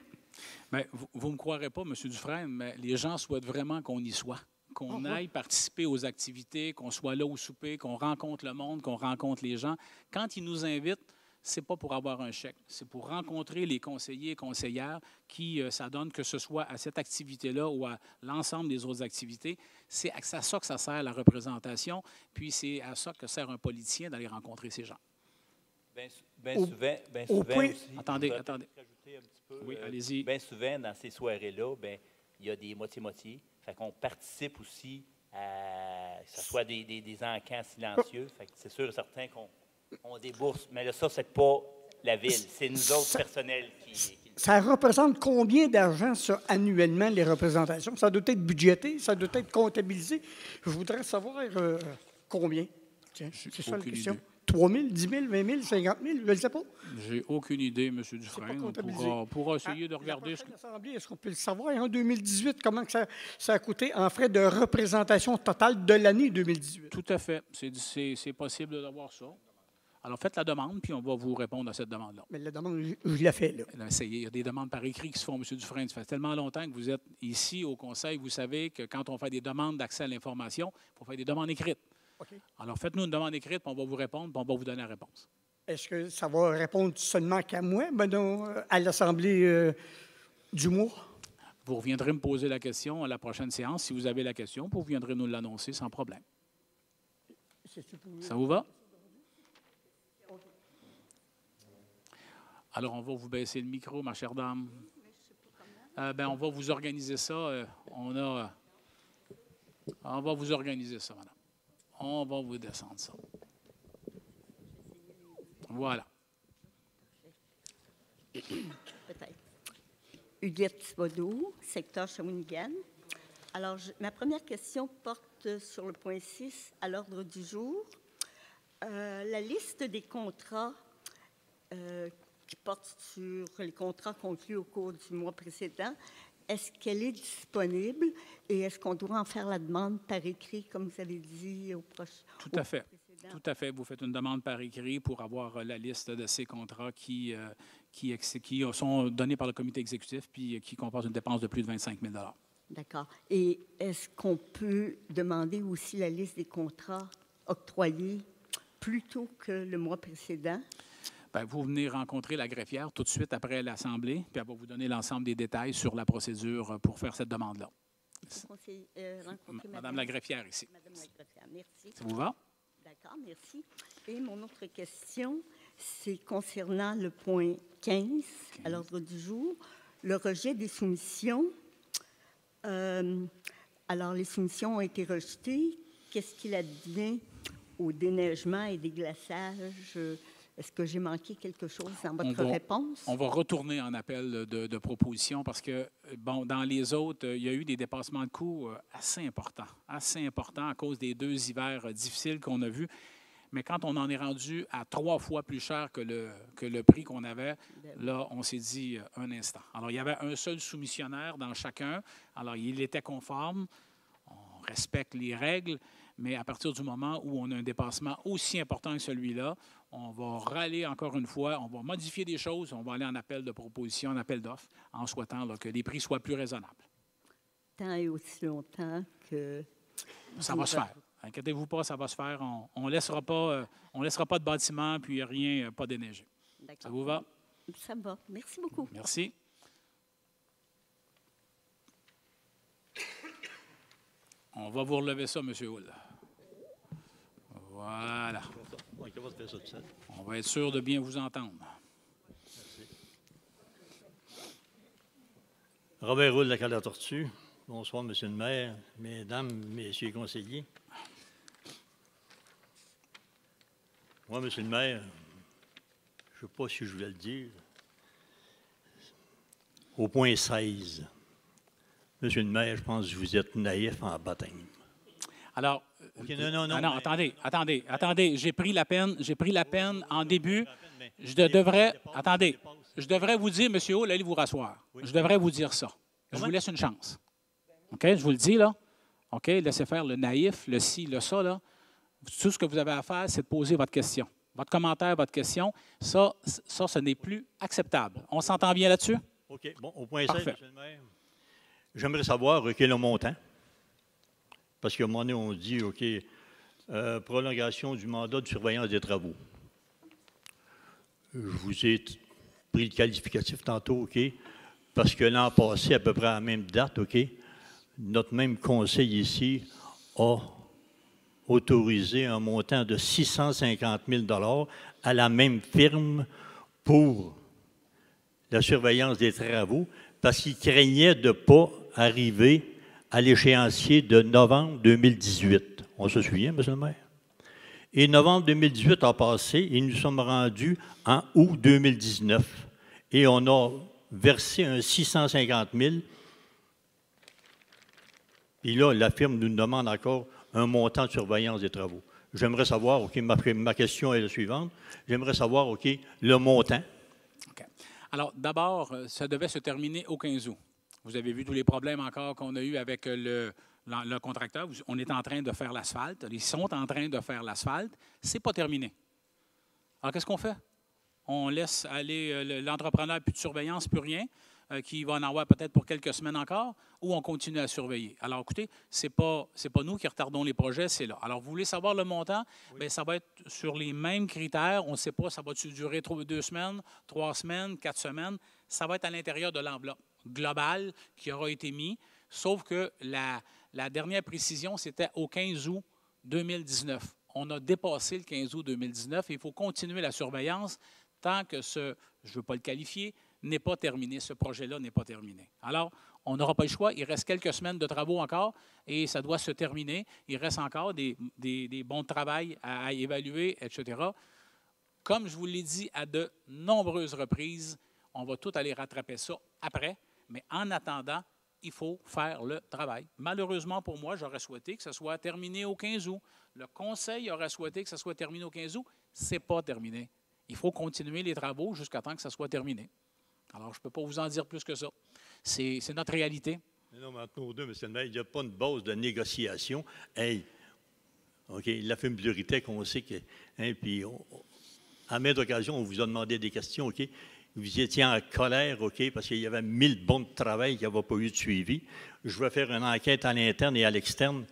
Bien, vous ne me croirez pas, M. Dufresne, mais les gens souhaitent vraiment qu'on y soit. Qu'on aille participer aux activités, qu'on soit là au souper, qu'on rencontre le monde, qu'on rencontre les gens. Quand ils nous invitent, ce n'est pas pour avoir un chèque, c'est pour rencontrer les conseillers et conseillères qui, ça donne que ce soit à cette activité-là ou à l'ensemble des autres activités. C'est à ça que ça sert la représentation, puis c'est à ça que sert un politicien d'aller rencontrer ces gens. Bien souvent aussi, Attendez. Un petit peu, oui, allez-y. Bien souvent, dans ces soirées-là, il y a des moitiés-moitiés. Fait qu'on participe aussi à que ce soit des encans silencieux. Fait que c'est sûr et certain qu'on débourse. Mais là, ça, c'est pas la ville. C'est nous autres personnels qui... Ça représente combien d'argent, ça, annuellement, les représentations? Ça doit être budgété, ça doit être comptabilisé. Je voudrais savoir combien. Tiens, c'est ça la question. Idée. 3 000, 10 000, 20 000, 50 000, je ne sais pas. J'ai aucune idée, M. Dufresne. On pourra essayer de regarder. Est-ce qu'on peut le savoir en 2018, comment que ça a coûté en frais de représentation totale de l'année 2018? Tout à fait. C'est possible d'avoir ça. Alors, faites la demande, puis on va vous répondre à cette demande-là. Mais la demande, je la fais, là. Il y a des demandes par écrit qui se font, M. Dufresne. Ça fait tellement longtemps que vous êtes ici au Conseil. Vous savez que quand on fait des demandes d'accès à l'information, il faut faire des demandes écrites. Okay. Alors, faites-nous une demande écrite, puis on va vous répondre, puis on va vous donner la réponse. Est-ce que ça va répondre seulement qu'à moi, à l'Assemblée du mois? Vous reviendrez me poser la question à la prochaine séance. Si vous avez la question, vous viendrez nous l'annoncer sans problème. Ça vous va? Alors, on va vous baisser le micro, ma chère dame. On va vous organiser ça. On va vous organiser ça, madame. On va vous descendre ça. Voilà. Peut-être. Huguette Thibodeau, secteur Shawinigan. Alors, ma première question porte sur le point 6 à l'ordre du jour. La liste des contrats qui porte sur les contrats conclus au cours du mois précédent, est-ce qu'elle est disponible et est-ce qu'on doit en faire la demande par écrit, comme vous avez dit au prochain? Tout à fait. Tout à fait. Vous faites une demande par écrit pour avoir la liste de ces contrats qui sont donnés par le comité exécutif puis qui comportent une dépense de plus de 25 000 $. D'accord. Et est-ce qu'on peut demander aussi la liste des contrats octroyés plus tôt que le mois précédent? Bien, vous venez rencontrer la greffière tout de suite après l'Assemblée, puis elle va vous donner l'ensemble des détails sur la procédure pour faire cette demande-là. Madame la greffière ici. Madame la greffière, merci. Ça vous va? D'accord, merci. Et mon autre question, c'est concernant le point 15 à l'ordre du jour, le rejet des soumissions. Alors, les soumissions ont été rejetées. Qu'est-ce qu'il advient au déneigement et déglaçage? Est-ce que j'ai manqué quelque chose dans votre réponse? On va retourner en appel de proposition parce que, bon, dans les autres, il y a eu des dépassements de coûts assez importants à cause des 2 hivers difficiles qu'on a vus. Mais quand on en est rendu à 3 fois plus cher que le prix qu'on avait, là, on s'est dit un instant. Alors, il y avait un seul soumissionnaire dans chacun. Alors, il était conforme. On respecte les règles. Mais à partir du moment où on a un dépassement aussi important que celui-là, on va râler encore une fois, on va modifier des choses, on va aller en appel de proposition, en appel d'offres, en souhaitant là, que les prix soient plus raisonnables. Tant et aussi longtemps que... Ça va se faire. Inquiétez-vous pas, ça va se faire. On ne laissera pas de bâtiment, puis rien, pas déneigé. Ça vous va? Ça me va. Merci beaucoup. Merci. On va vous relever ça, M. Hull. Voilà. On va être sûr de bien vous entendre. Robert Hull, la Cale-la-Tortue. Bonsoir, M. le maire, mesdames, messieurs les conseillers. Moi, M. le maire, je ne sais pas si je voulais le dire. Au point 16, M. le maire, je pense que vous êtes naïf en baptême. Alors, okay, non, attendez. J'ai pris la peine en début. Je devrais vous dire, M. Hull, allez vous rasseoir. Oui. Je devrais vous dire ça. Je vous laisse une chance. OK? Je vous le dis, là. OK? Laissez faire le naïf, le ci, le ça, là. Tout ce que vous avez à faire, c'est de poser votre question. Votre commentaire, votre question, ça ce n'est plus acceptable. On s'entend bien là-dessus? OK. Bon, au point 16, M. le maire, j'aimerais savoir quel est le montant. Parce qu'à un moment donné, on dit, OK, prolongation du mandat de surveillance des travaux. Je vous ai pris le qualificatif tantôt, OK, parce que l'an passé, à peu près à la même date, OK, notre même conseil ici a autorisé un montant de 650 000 $ à la même firme pour la surveillance des travaux, parce qu'il craignait de ne pas arriver à l'échéancier de novembre 2018. On se souvient, M. le maire? Et novembre 2018 a passé et nous sommes rendus en août 2019. Et on a versé un 650 000. Et là, la firme nous demande encore un montant de surveillance des travaux. J'aimerais savoir, OK, ma question est la suivante. J'aimerais savoir, OK, le montant. OK. Alors, d'abord, ça devait se terminer au 15 août. Vous avez vu tous les problèmes encore qu'on a eu avec le contracteur. On est en train de faire l'asphalte. Ils sont en train de faire l'asphalte. Ce n'est pas terminé. Alors, qu'est-ce qu'on fait? On laisse aller l'entrepreneur, plus de surveillance, plus rien, qui va en avoir peut-être pour quelques semaines encore, ou on continue à surveiller. Alors, écoutez, ce n'est pas nous qui retardons les projets, c'est là. Alors, vous voulez savoir le montant? Oui. Bien, ça va être sur les mêmes critères. On ne sait pas, ça va durer 2 semaines, 3 semaines, 4 semaines. Ça va être à l'intérieur de l'enveloppe globale qui aura été mis, sauf que la dernière précision, c'était au 15 août 2019. On a dépassé le 15 août 2019 et il faut continuer la surveillance tant que je ne veux pas le qualifier, n'est pas terminé. Ce projet-là n'est pas terminé. Alors, on n'aura pas le choix. Il reste quelques semaines de travaux encore et ça doit se terminer. Il reste encore des bons de travail à évaluer, etc. Comme je vous l'ai dit à de nombreuses reprises, on va tout aller rattraper ça après. Mais en attendant, il faut faire le travail. Malheureusement pour moi, j'aurais souhaité que ce soit terminé au 15 août. Le conseil aurait souhaité que ce soit terminé au 15 août. Ce n'est pas terminé. Il faut continuer les travaux jusqu'à temps que ça soit terminé. Alors, je ne peux pas vous en dire plus que ça. C'est notre réalité. Non, mais entre nous deux, M. le maire, il n'y a pas une base de négociation. Hey, OK, la firme Bureauritech, on sait que... Hein, puis, à maintes occasions, on vous a demandé des questions, OK? Vous étiez en colère, OK, parce qu'il y avait 1000 bons de travail qui n'avaient pas eu de suivi. Je vais faire une enquête à l'interne et à l'externe.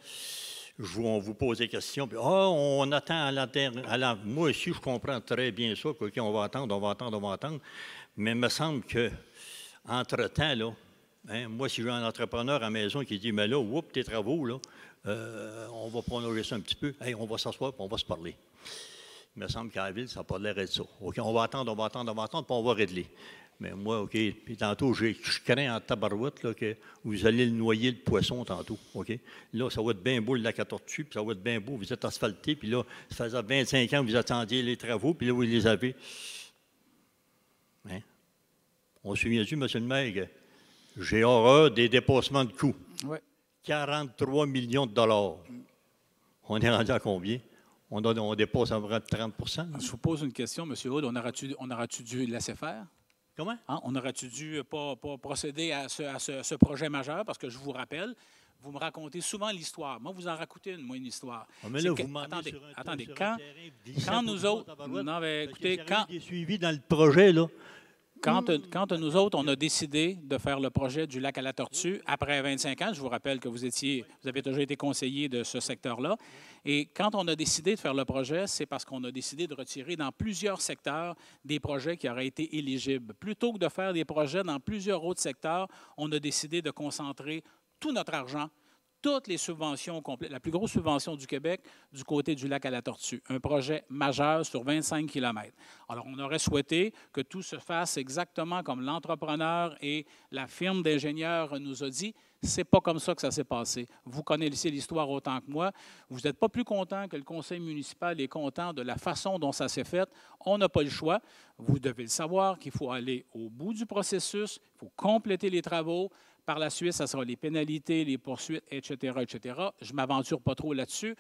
On vous pose des questions. Puis, on attend à l'interne. Moi aussi, je comprends très bien ça. OK, on va attendre. Mais il me semble qu'entre-temps, là, hein, moi, si j'ai un entrepreneur à la maison qui dit, mais là, oups, tes travaux, là, on va prolonger ça un petit peu. Hey, on va s'asseoir et on va se parler. Il me semble qu'à la ville, ça n'a pas l'air d'être ça. OK, on va attendre, puis on va régler. Mais moi, OK, puis tantôt, je crains en tabarouette là, que vous allez noyer le poisson tantôt, OK? Là, ça va être bien beau le lac à tortue, puis ça va être bien beau, vous êtes asphalté, puis là, ça faisait 25 ans que vous attendiez les travaux, puis là, vous les avez. Hein? On se souvient-tu, M. le maire, que j'ai horreur des dépassements de coûts. Oui. 43 millions de dollars. On est rendu à combien? on dépasse à peu près 30 Je vous pose une question, M. Hood. On aurait-tu dû laisser faire? Comment? Hein? On aurait-tu dû pas procéder à ce projet majeur? Parce que je vous rappelle, vous me racontez souvent l'histoire. Moi, vous en racontez une histoire. Ah, mais là, vous m'emmenez attendez, sur un quand, terrain quand nous autres... Non, mais écoutez, quand... des suivis dans le projet, là. Quand nous autres, on a décidé de faire le projet du lac à la Tortue, après 25 ans, je vous rappelle que vous avez toujours été conseiller de ce secteur-là, et quand on a décidé de faire le projet, c'est parce qu'on a décidé de retirer dans plusieurs secteurs des projets qui auraient été éligibles. Plutôt que de faire des projets dans plusieurs autres secteurs, on a décidé de concentrer tout notre argent, toutes les subventions complètes, la plus grosse subvention du Québec du côté du lac à la Tortue. Un projet majeur sur 25 km. Alors, on aurait souhaité que tout se fasse exactement comme l'entrepreneur et la firme d'ingénieurs nous a dit. Ce n'est pas comme ça que ça s'est passé. Vous connaissez l'histoire autant que moi. Vous n'êtes pas plus content que le conseil municipal est content de la façon dont ça s'est fait. On n'a pas le choix. Vous devez le savoir qu'il faut aller au bout du processus, il faut compléter les travaux. Par la suite, ça sera les pénalités, les poursuites, etc., etc. Je ne m'aventure pas trop là-dessus,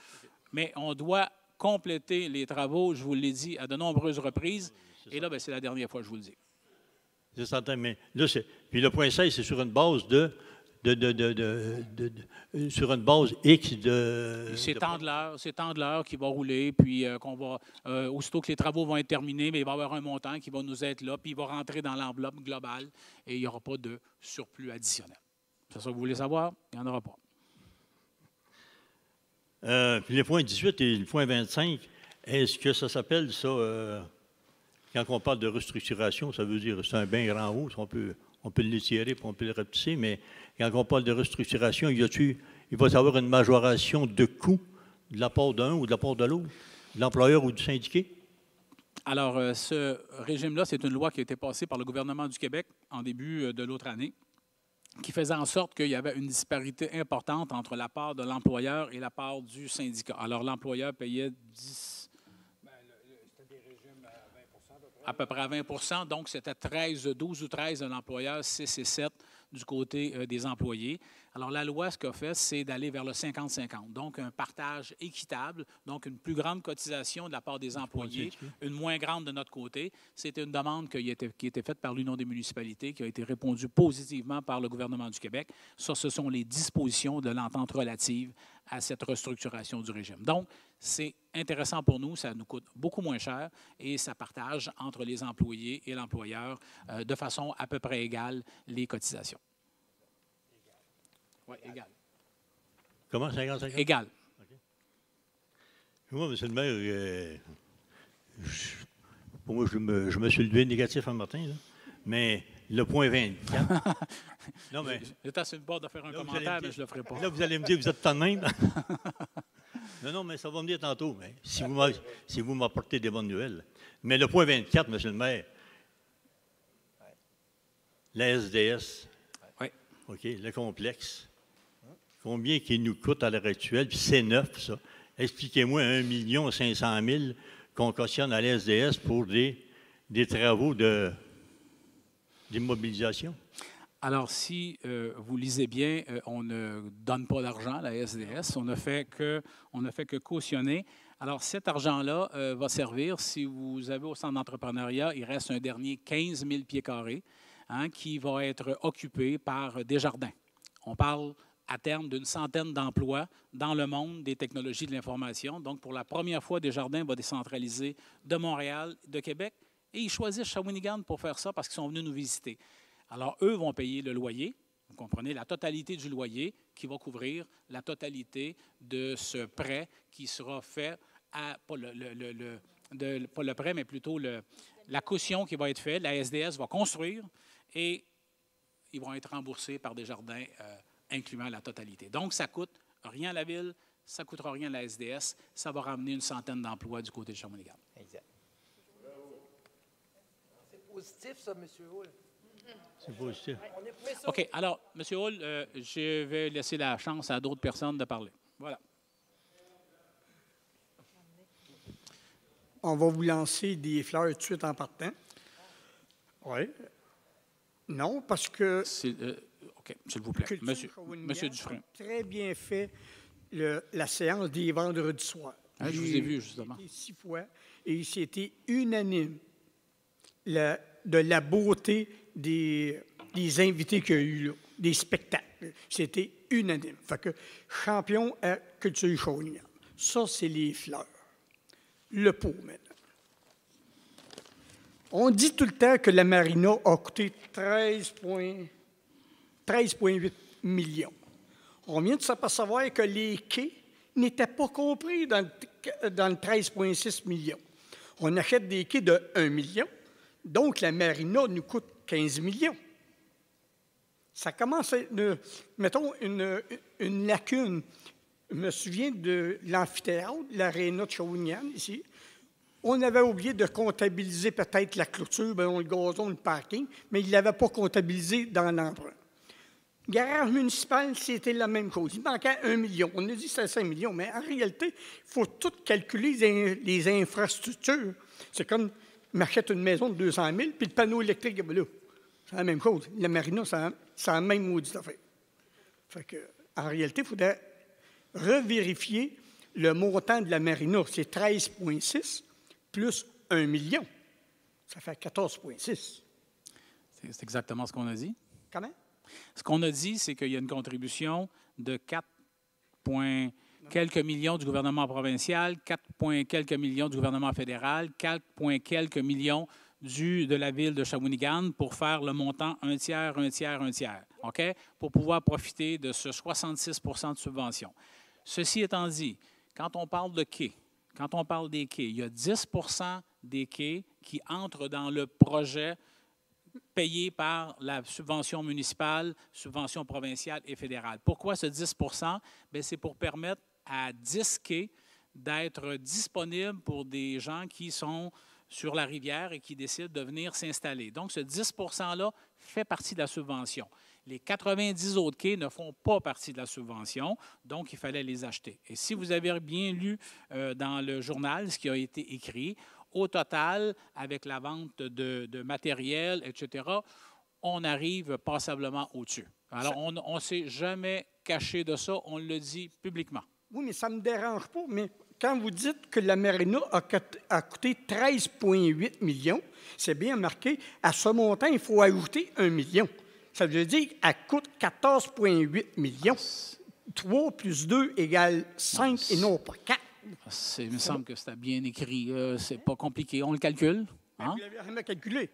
mais on doit compléter les travaux, je vous l'ai dit à de nombreuses reprises. Et là, c'est la dernière fois que je vous le dis. Je s'entends, mais là, puis le point 16, c'est sur une base sur une base X de... C'est Tendler qui va rouler, puis qu'on va, aussitôt que les travaux vont être terminés, mais il va y avoir un montant qui va nous être là, puis il va rentrer dans l'enveloppe globale et il n'y aura pas de surplus additionnel. C'est ça que vous voulez savoir? Il n'y en aura pas. Puis les points 18 et le point 25, est-ce que ça s'appelle ça, quand on parle de restructuration, ça veut dire c'est un bien grand haut, on peut l'étirer puis on peut le rapetisser, mais quand on parle de restructuration, il va y avoir une majoration de coûts de la part d'un ou de la part de l'autre, de l'employeur ou du syndiqué? Alors, ce régime-là, c'est une loi qui a été passée par le gouvernement du Québec en début de l'autre année, qui faisait en sorte qu'il y avait une disparité importante entre la part de l'employeur et la part du syndicat. Alors, l'employeur payait 10... C'était des régimes à peu près à 20 donc c'était 12 ou 13 de l'employeur, 6 et 7 du côté des employés. Alors, la loi, ce qu'a fait, c'est d'aller vers le 50-50, donc un partage équitable, donc une plus grande cotisation de la part des employés, une moins grande de notre côté. C'était une demande qui était faite par l'Union des municipalités, qui a été répondue positivement par le gouvernement du Québec. Ça, ce sont les dispositions de l'entente relative à cette restructuration du régime. Donc, c'est intéressant pour nous, ça nous coûte beaucoup moins cher et ça partage entre les employés et l'employeur de façon à peu près égale les cotisations. Oui, égal. Comment, 50-50? Égal. Okay. Moi, M. le maire, pour moi, je me suis levé négatif un matin, là, mais le point 24... non, mais... J'étais sur le bord de faire un commentaire, mais je ne le ferai pas. Là, vous allez me dire, vous êtes tant de même. Non, mais ça va me dire tantôt, mais si vous m'apportez des bonnes nouvelles. Mais le point 24, M. le maire, la SDS, oui. OK, le complexe, combien qu'il nous coûte à l'heure actuelle, puis c'est neuf, ça. Expliquez-moi 1 500 000 qu'on cautionne à la SDS pour des travaux d'immobilisation. Alors, si vous lisez bien, on ne donne pas d'argent à la SDS, on ne fait que cautionner. Alors, cet argent-là va servir, si vous avez au centre d'entrepreneuriat, il reste un dernier 15 000 pieds carrés qui va être occupé par Desjardins. On parle à terme d'une centaine d'emplois dans le monde des technologies de l'information. Donc, pour la première fois, Desjardins va décentraliser de Montréal, de Québec, et ils choisissent Shawinigan pour faire ça parce qu'ils sont venus nous visiter. Alors, eux vont payer le loyer, vous comprenez, la totalité du loyer qui va couvrir la totalité de ce prêt qui sera fait à, pas le prêt, mais plutôt la caution qui va être faite. La SDS va construire et ils vont être remboursés par Desjardins, incluant la totalité. Donc, ça ne coûte rien à la Ville, ça ne coûtera rien à la SDS, ça va ramener une centaine d'emplois du côté de Shawinigan. Exact. C'est positif, ça, M. Hull. C'est positif. OK. Alors, M. Hull, je vais laisser la chance à d'autres personnes de parler. Voilà. On va vous lancer des fleurs tout de suite en partant. Oui. Non, parce que... OK, s'il vous plaît. Monsieur Dufresne. Très bien fait la séance des vendredis soirs. Ah, je vous ai vu, justement. 6 fois, et c'était unanime de la beauté des invités qu'il y a eu là, des spectacles. C'était unanime. Fait que champion à culture Shawinigan. Ça, c'est les fleurs. Le pot, maintenant. On dit tout le temps que la marina a coûté 13,8 millions. On vient de s'apercevoir que les quais n'étaient pas compris dans le 13,6 millions. On achète des quais de 1 million, donc la marina nous coûte 15 millions. Ça commence à être, mettons, une lacune. Je me souviens de l'amphithéâtre, l'aréna de Shawinigan, ici. On avait oublié de comptabiliser peut-être la clôture, le gazon, le parking, mais il ne l'avait pas comptabilisé dans l'emprunt. Garage municipal, c'était la même chose. Il manquait 1 million. On a dit que c'était 5 millions, mais en réalité, il faut tout calculer les infrastructures. C'est comme m'achète une maison de 200 000, puis le panneau électrique, là, c'est la même chose. La marina, c'est la même maudite affaire. Fait que, en réalité, il faudrait revérifier le montant de la marina. C'est 13,6 plus 1 million. Ça fait 14,6. C'est exactement ce qu'on a dit. Comment? Ce qu'on a dit, c'est qu'il y a une contribution de 4 quelques millions du gouvernement provincial, 4 quelques millions du gouvernement fédéral, 4 quelques millions de la ville de Shawinigan pour faire le montant un tiers, un tiers, un tiers, OK? Pour pouvoir profiter de ce 66 de subvention. Ceci étant dit, quand on parle de quais, quand on parle des quais, il y a 10 des quais qui entrent dans le projet payé par la subvention municipale, subvention provinciale et fédérale. Pourquoi ce 10 bien, c'est pour permettre à 10 quais d'être disponibles pour des gens qui sont sur la rivière et qui décident de venir s'installer. Donc, ce 10 %-là fait partie de la subvention. Les 90 autres quais ne font pas partie de la subvention, donc il fallait les acheter. Et si vous avez bien lu dans le journal ce qui a été écrit, au total, avec la vente de matériel, etc., on arrive passablement au-dessus. Alors, on ne s'est jamais caché de ça, on le dit publiquement. Oui, mais ça ne me dérange pas, mais quand vous dites que la marina a coûté 13,8 millions, c'est bien marqué, à ce montant, il faut ajouter 1 million. Ça veut dire qu'elle coûte 14,8 millions. 3 plus 2 égale 5 et non pas 4. Il me semble que c'était bien écrit. C'est pas compliqué. On le calcule. Hein? Vous ne l'avez jamais calculé.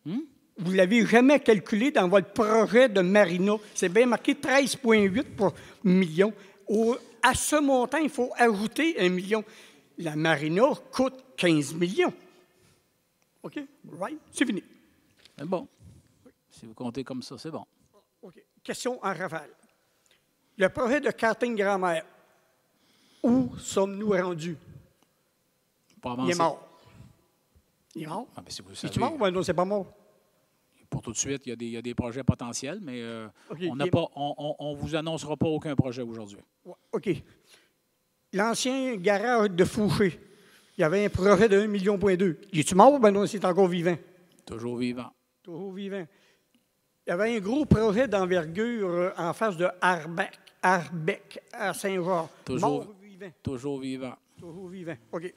Vous ne l'avez jamais calculé dans votre projet de marina. C'est bien marqué 13,8 millions. À ce montant, il faut ajouter 1 million. La marina coûte 15 millions. OK? Right? C'est fini. C'est bon. Si vous comptez comme ça, c'est bon. OK. Question en rafale. Le projet de karting grand-mère, où sommes-nous rendus? Il est mort. Il est mort? Ah, si vous savez. Mort? Ben non, c'est pas mort. Pour tout de suite, il y a des projets potentiels, mais okay, on ne vous annoncera pas aucun projet aujourd'hui. OK. L'ancien garage de Fouché, il y avait un projet de 1,2 million. Il est-tu mort? Ben non, c'est encore vivant. Toujours vivant. Toujours vivant. Il y avait un gros projet d'envergure en face de Arbec à Saint-Jean. Toujours vivant. Toujours vivant. Toujours vivant. OK.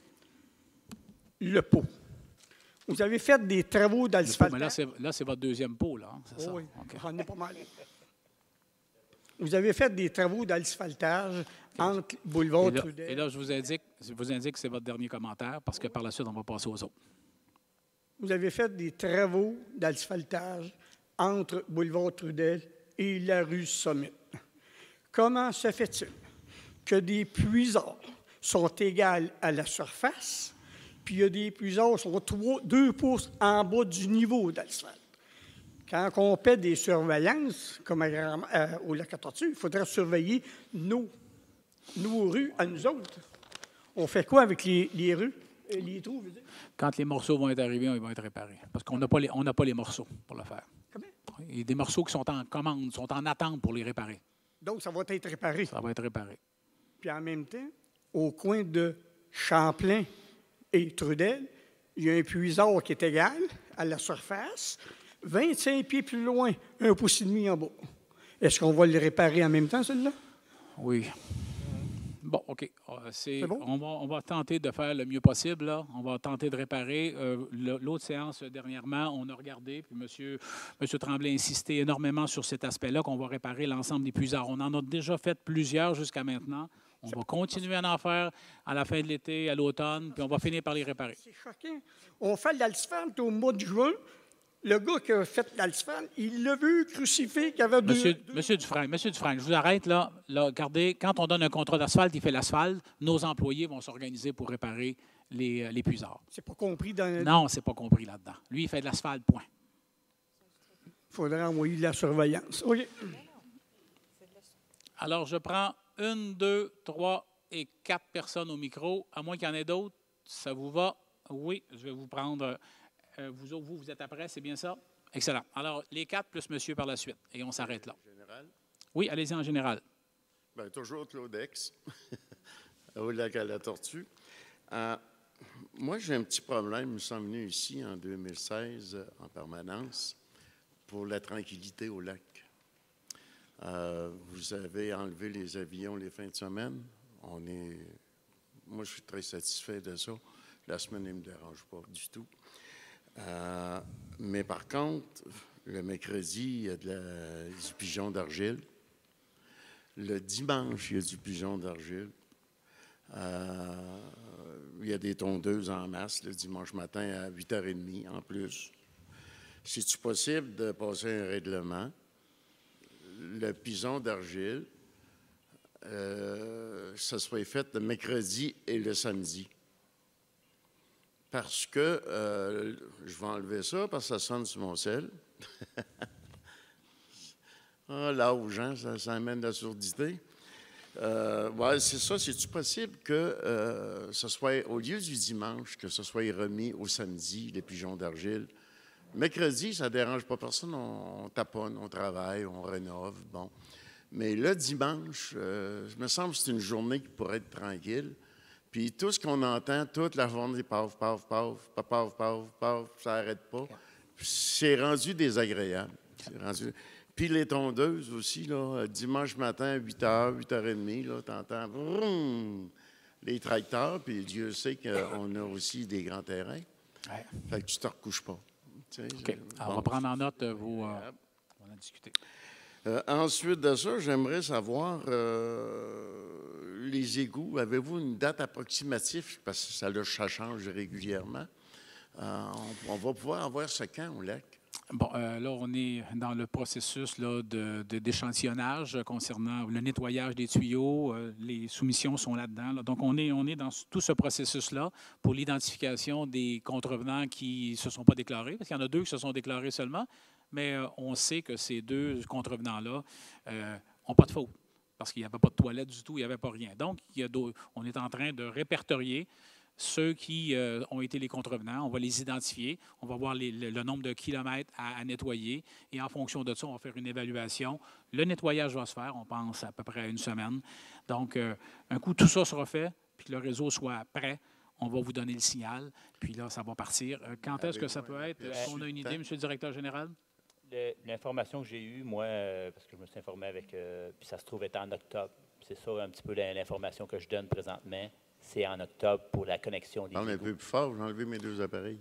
Le pot. Vous avez fait des travaux d'asphaltage. Là, c'est votre deuxième pot, là. Hein, c'est ça? Oui, okay. J'en ai pas mal. Vous avez fait des travaux d'asphaltage entre Boulevard Trudel. Et là, je vous indique que c'est votre dernier commentaire parce que par la suite, on va passer aux autres. Vous avez fait des travaux d'asphaltage entre Boulevard Trudel et la rue Summit. Comment se fait-il que des puisards sont égales à la surface, puis il y a des puisards qui sont 2 pouces en bas du niveau d'asphalte? Quand on paie des surveillances, comme au lac à Tortue, il faudrait surveiller nos rues à nous autres. On fait quoi avec les rues? Les trous, veux dire? Quand les morceaux vont être arrivés, ils vont être réparés. Parce qu'on n'a pas les morceaux pour le faire. Comment? Il y a des morceaux qui sont en commande, sont en attente pour les réparer. Donc, ça va être réparé. Ça va être réparé. Puis en même temps, au coin de Champlain et Trudel, il y a un puisard qui est égal à la surface, 25 pieds plus loin, 1,5 pouce en bas. Est-ce qu'on va le réparer en même temps, celui-là? Oui. Bon, OK. bon? On va tenter de faire le mieux possible. Là. On va tenter de réparer. L'autre séance, dernièrement, on a regardé, puis M. Tremblay a insisté énormément sur cet aspect-là, qu'on va réparer l'ensemble des puisards. On en a déjà fait plusieurs jusqu'à maintenant. On va continuer à en faire à la fin de l'été, à l'automne, puis on va finir par les réparer. C'est choquant. On fait de l'asphalte au mois de juin. Le gars qui a fait l'asphalte, il l'a vu crucifié qu'il avait Monsieur Dufresne, je vous arrête là. Regardez, quand on donne un contrat d'asphalte, il fait l'asphalte. Nos employés vont s'organiser pour réparer les puisards. C'est pas compris dans... Non, c'est pas compris là-dedans. Lui, il fait de l'asphalte, point. Il faudrait envoyer de la surveillance. OK. Alors, je prends 1, 2, 3 et 4 personnes au micro. À moins qu'il y en ait d'autres, ça vous va? Oui, je vais vous prendre... Vous êtes après, c'est bien ça? Excellent. Alors, les 4 plus monsieur par la suite. Et on s'arrête là. Général? Oui, allez-y en général. Bien, toujours Claudex, au lac à la Tortue. Moi, j'ai un petit problème. Nous sommes venus ici en 2016 en permanence pour la tranquillité au lac. Vous avez enlevé les avions les fins de semaine. Moi, je suis très satisfait de ça. La semaine, il ne me dérange pas du tout. Mais par contre, le mercredi, il y a du pigeon d'argile. Le dimanche, il y a du pigeon d'argile. Il y a des tondeuses en masse le dimanche matin à 8h30 en plus. C'est-tu possible de passer un règlement? Le pigeon d'argile, ça soit fait le mercredi et le samedi. Parce que, je vais enlever ça parce que ça sonne sur mon sel. Là, aux gens, ça amène de la surdité. Ouais, c'est ça. C'est-tu possible que ce soit, au lieu du dimanche, que ce soit remis au samedi, les pigeons d'argile? Mercredi, ça ne dérange pas personne. On taponne, on travaille, on rénove. Bon. Mais le dimanche, il me semble que c'est une journée qui pourrait être tranquille. Puis tout ce qu'on entend, toute la journée, paf, paf, paf, paf, paf, paf, paf, ça n'arrête pas. C'est rendu désagréable. Puis les tondeuses aussi, là, dimanche matin, 8h, 8h30, là, t'entends les tracteurs, puis Dieu sait qu'on a aussi des grands terrains. Ouais. Fait que tu ne te recouches pas. Tu sais, OK. Alors, on va prendre en note vos... on a discuté. Ensuite de ça, j'aimerais savoir les égouts. Avez-vous une date approximative? Parce que ça change régulièrement. On va pouvoir avoir ce camp au lac. Bon, là, on est dans le processus là, d'échantillonnage concernant le nettoyage des tuyaux. Les soumissions sont là-dedans. Là. Donc, on est dans tout ce processus-là pour l'identification des contrevenants qui ne se sont pas déclarés, parce qu'il y en a 2 qui se sont déclarés seulement, mais on sait que ces 2 contrevenants-là n'ont pas de faute, parce qu'il n'y avait pas de toilette du tout, il n'y avait pas rien. Donc, on est en train de répertorier ceux qui ont été les contrevenants. On va les identifier. On va voir le nombre de kilomètres à nettoyer. Et en fonction de ça, on va faire une évaluation. Le nettoyage va se faire, on pense, à peu près à 1 semaine. Donc, un coup tout ça sera fait, puis que le réseau soit prêt, on va vous donner le signal. Puis là, ça va partir. Quand est-ce que ça peut être? Est-ce qu'on a une idée, M. le directeur général? L'information que j'ai eue, moi, parce que je me suis informé avec, puis ça se trouve être en octobre. C'est ça un petit peu l'information que je donne présentement. C'est en octobre pour la connexion des égouts. Un peu plus fort, j'ai enlevé mes 2 appareils.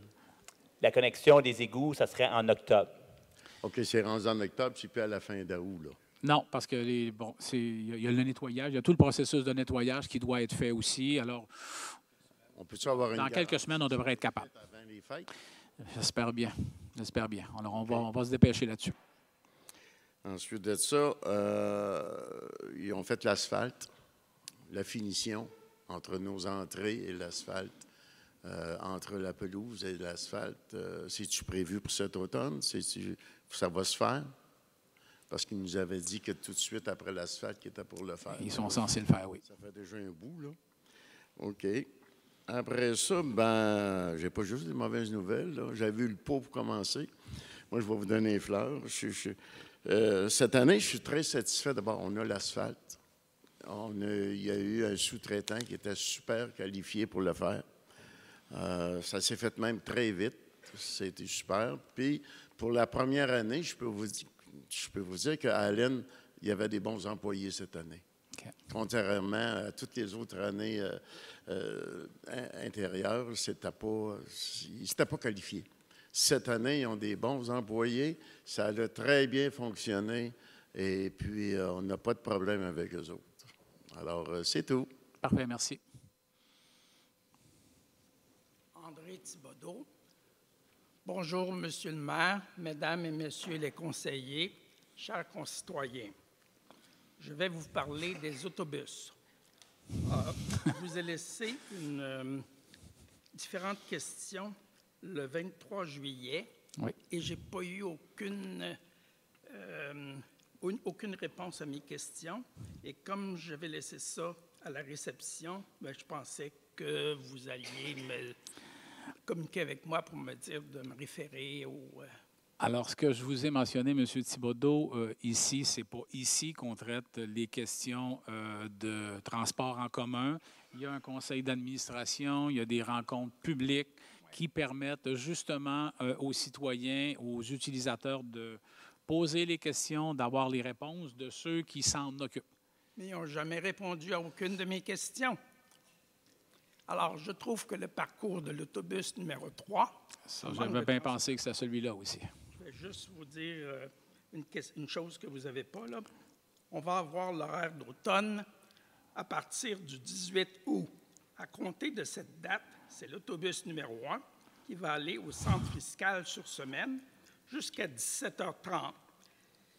La connexion des égouts, ça serait en octobre. OK, c'est rendu en octobre, c'est plus à la fin d'août, là. Non, parce que il y a le nettoyage, il y a tout le processus de nettoyage qui doit être fait aussi. Alors, on peut-tu avoir dans quelques semaines, on devrait être capable. Avant les fêtes? J'espère bien. J'espère bien. Alors, on va se dépêcher là-dessus. Ensuite de ça, ils ont fait l'asphalte, la finition entre nos entrées et l'asphalte, entre la pelouse et l'asphalte. C'est-tu prévu pour cet automne? Ça va se faire? Parce qu'ils nous avaient dit que tout de suite après l'asphalte, qu'ils étaient pour le faire. Ils sont censés le faire, oui. Ça fait déjà un bout, là. OK. Après ça, ben, j'ai pas juste des mauvaises nouvelles, là. J'avais eu le pot pour commencer. Moi, je vais vous donner les fleurs. Cette année, je suis très satisfait. D'abord, on a l'asphalte. Il y a eu un sous-traitant qui était super qualifié pour le faire. Ça s'est fait même très vite. C'était super. Puis, pour la première année, je peux vous dire qu'à Allen, il y avait des bons employés cette année. OK. Contrairement à toutes les autres années intérieures, ils ne s'étaient pas qualifiés. Cette année, ils ont des bons employés. Ça a très bien fonctionné. Et puis, on n'a pas de problème avec eux autres. Alors, c'est tout. Parfait, merci. André Thibodeau. Bonjour, Monsieur le maire, Mesdames et Messieurs les conseillers, chers concitoyens. Je vais vous parler des autobus. Je vous ai laissé différentes questions le 23 juillet et je n'ai pas eu aucune réponse à mes questions. Et comme j'avais laissé ça à la réception, je pensais que vous alliez me communiquer avec moi pour me dire de me référer au... Alors, ce que je vous ai mentionné, M. Thibodeau, ici, ce n'est pas ici qu'on traite les questions de transport en commun. Il y a un conseil d'administration, il y a des rencontres publiques qui permettent justement aux citoyens, aux utilisateurs de poser les questions, d'avoir les réponses de ceux qui s'en occupent. Mais ils n'ont jamais répondu à aucune de mes questions. Alors, je trouve que le parcours de l'autobus numéro 3... Ça, j'avais bien pensé que c'était celui-là aussi. Je vais juste vous dire une chose que vous n'avez pas, là. On va avoir l'horaire d'automne à partir du 18 août. À compter de cette date, c'est l'autobus numéro 1 qui va aller au centre fiscal sur semaine jusqu'à 17h30.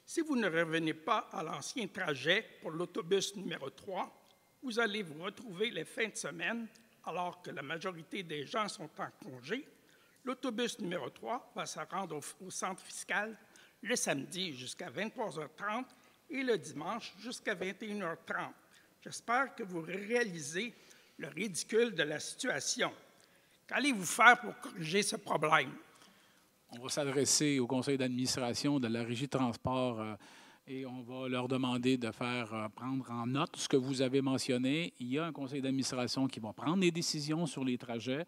Si vous ne revenez pas à l'ancien trajet pour l'autobus numéro 3, vous allez vous retrouver les fins de semaine alors que la majorité des gens sont en congé. L'autobus numéro 3 va se rendre au centre fiscal le samedi jusqu'à 23h30 et le dimanche jusqu'à 21h30. J'espère que vous réalisez le ridicule de la situation. Qu'allez-vous faire pour corriger ce problème? On va s'adresser au conseil d'administration de la Régie de transport et on va leur demander de faire prendre en note ce que vous avez mentionné. Il y a un conseil d'administration qui va prendre des décisions sur les trajets.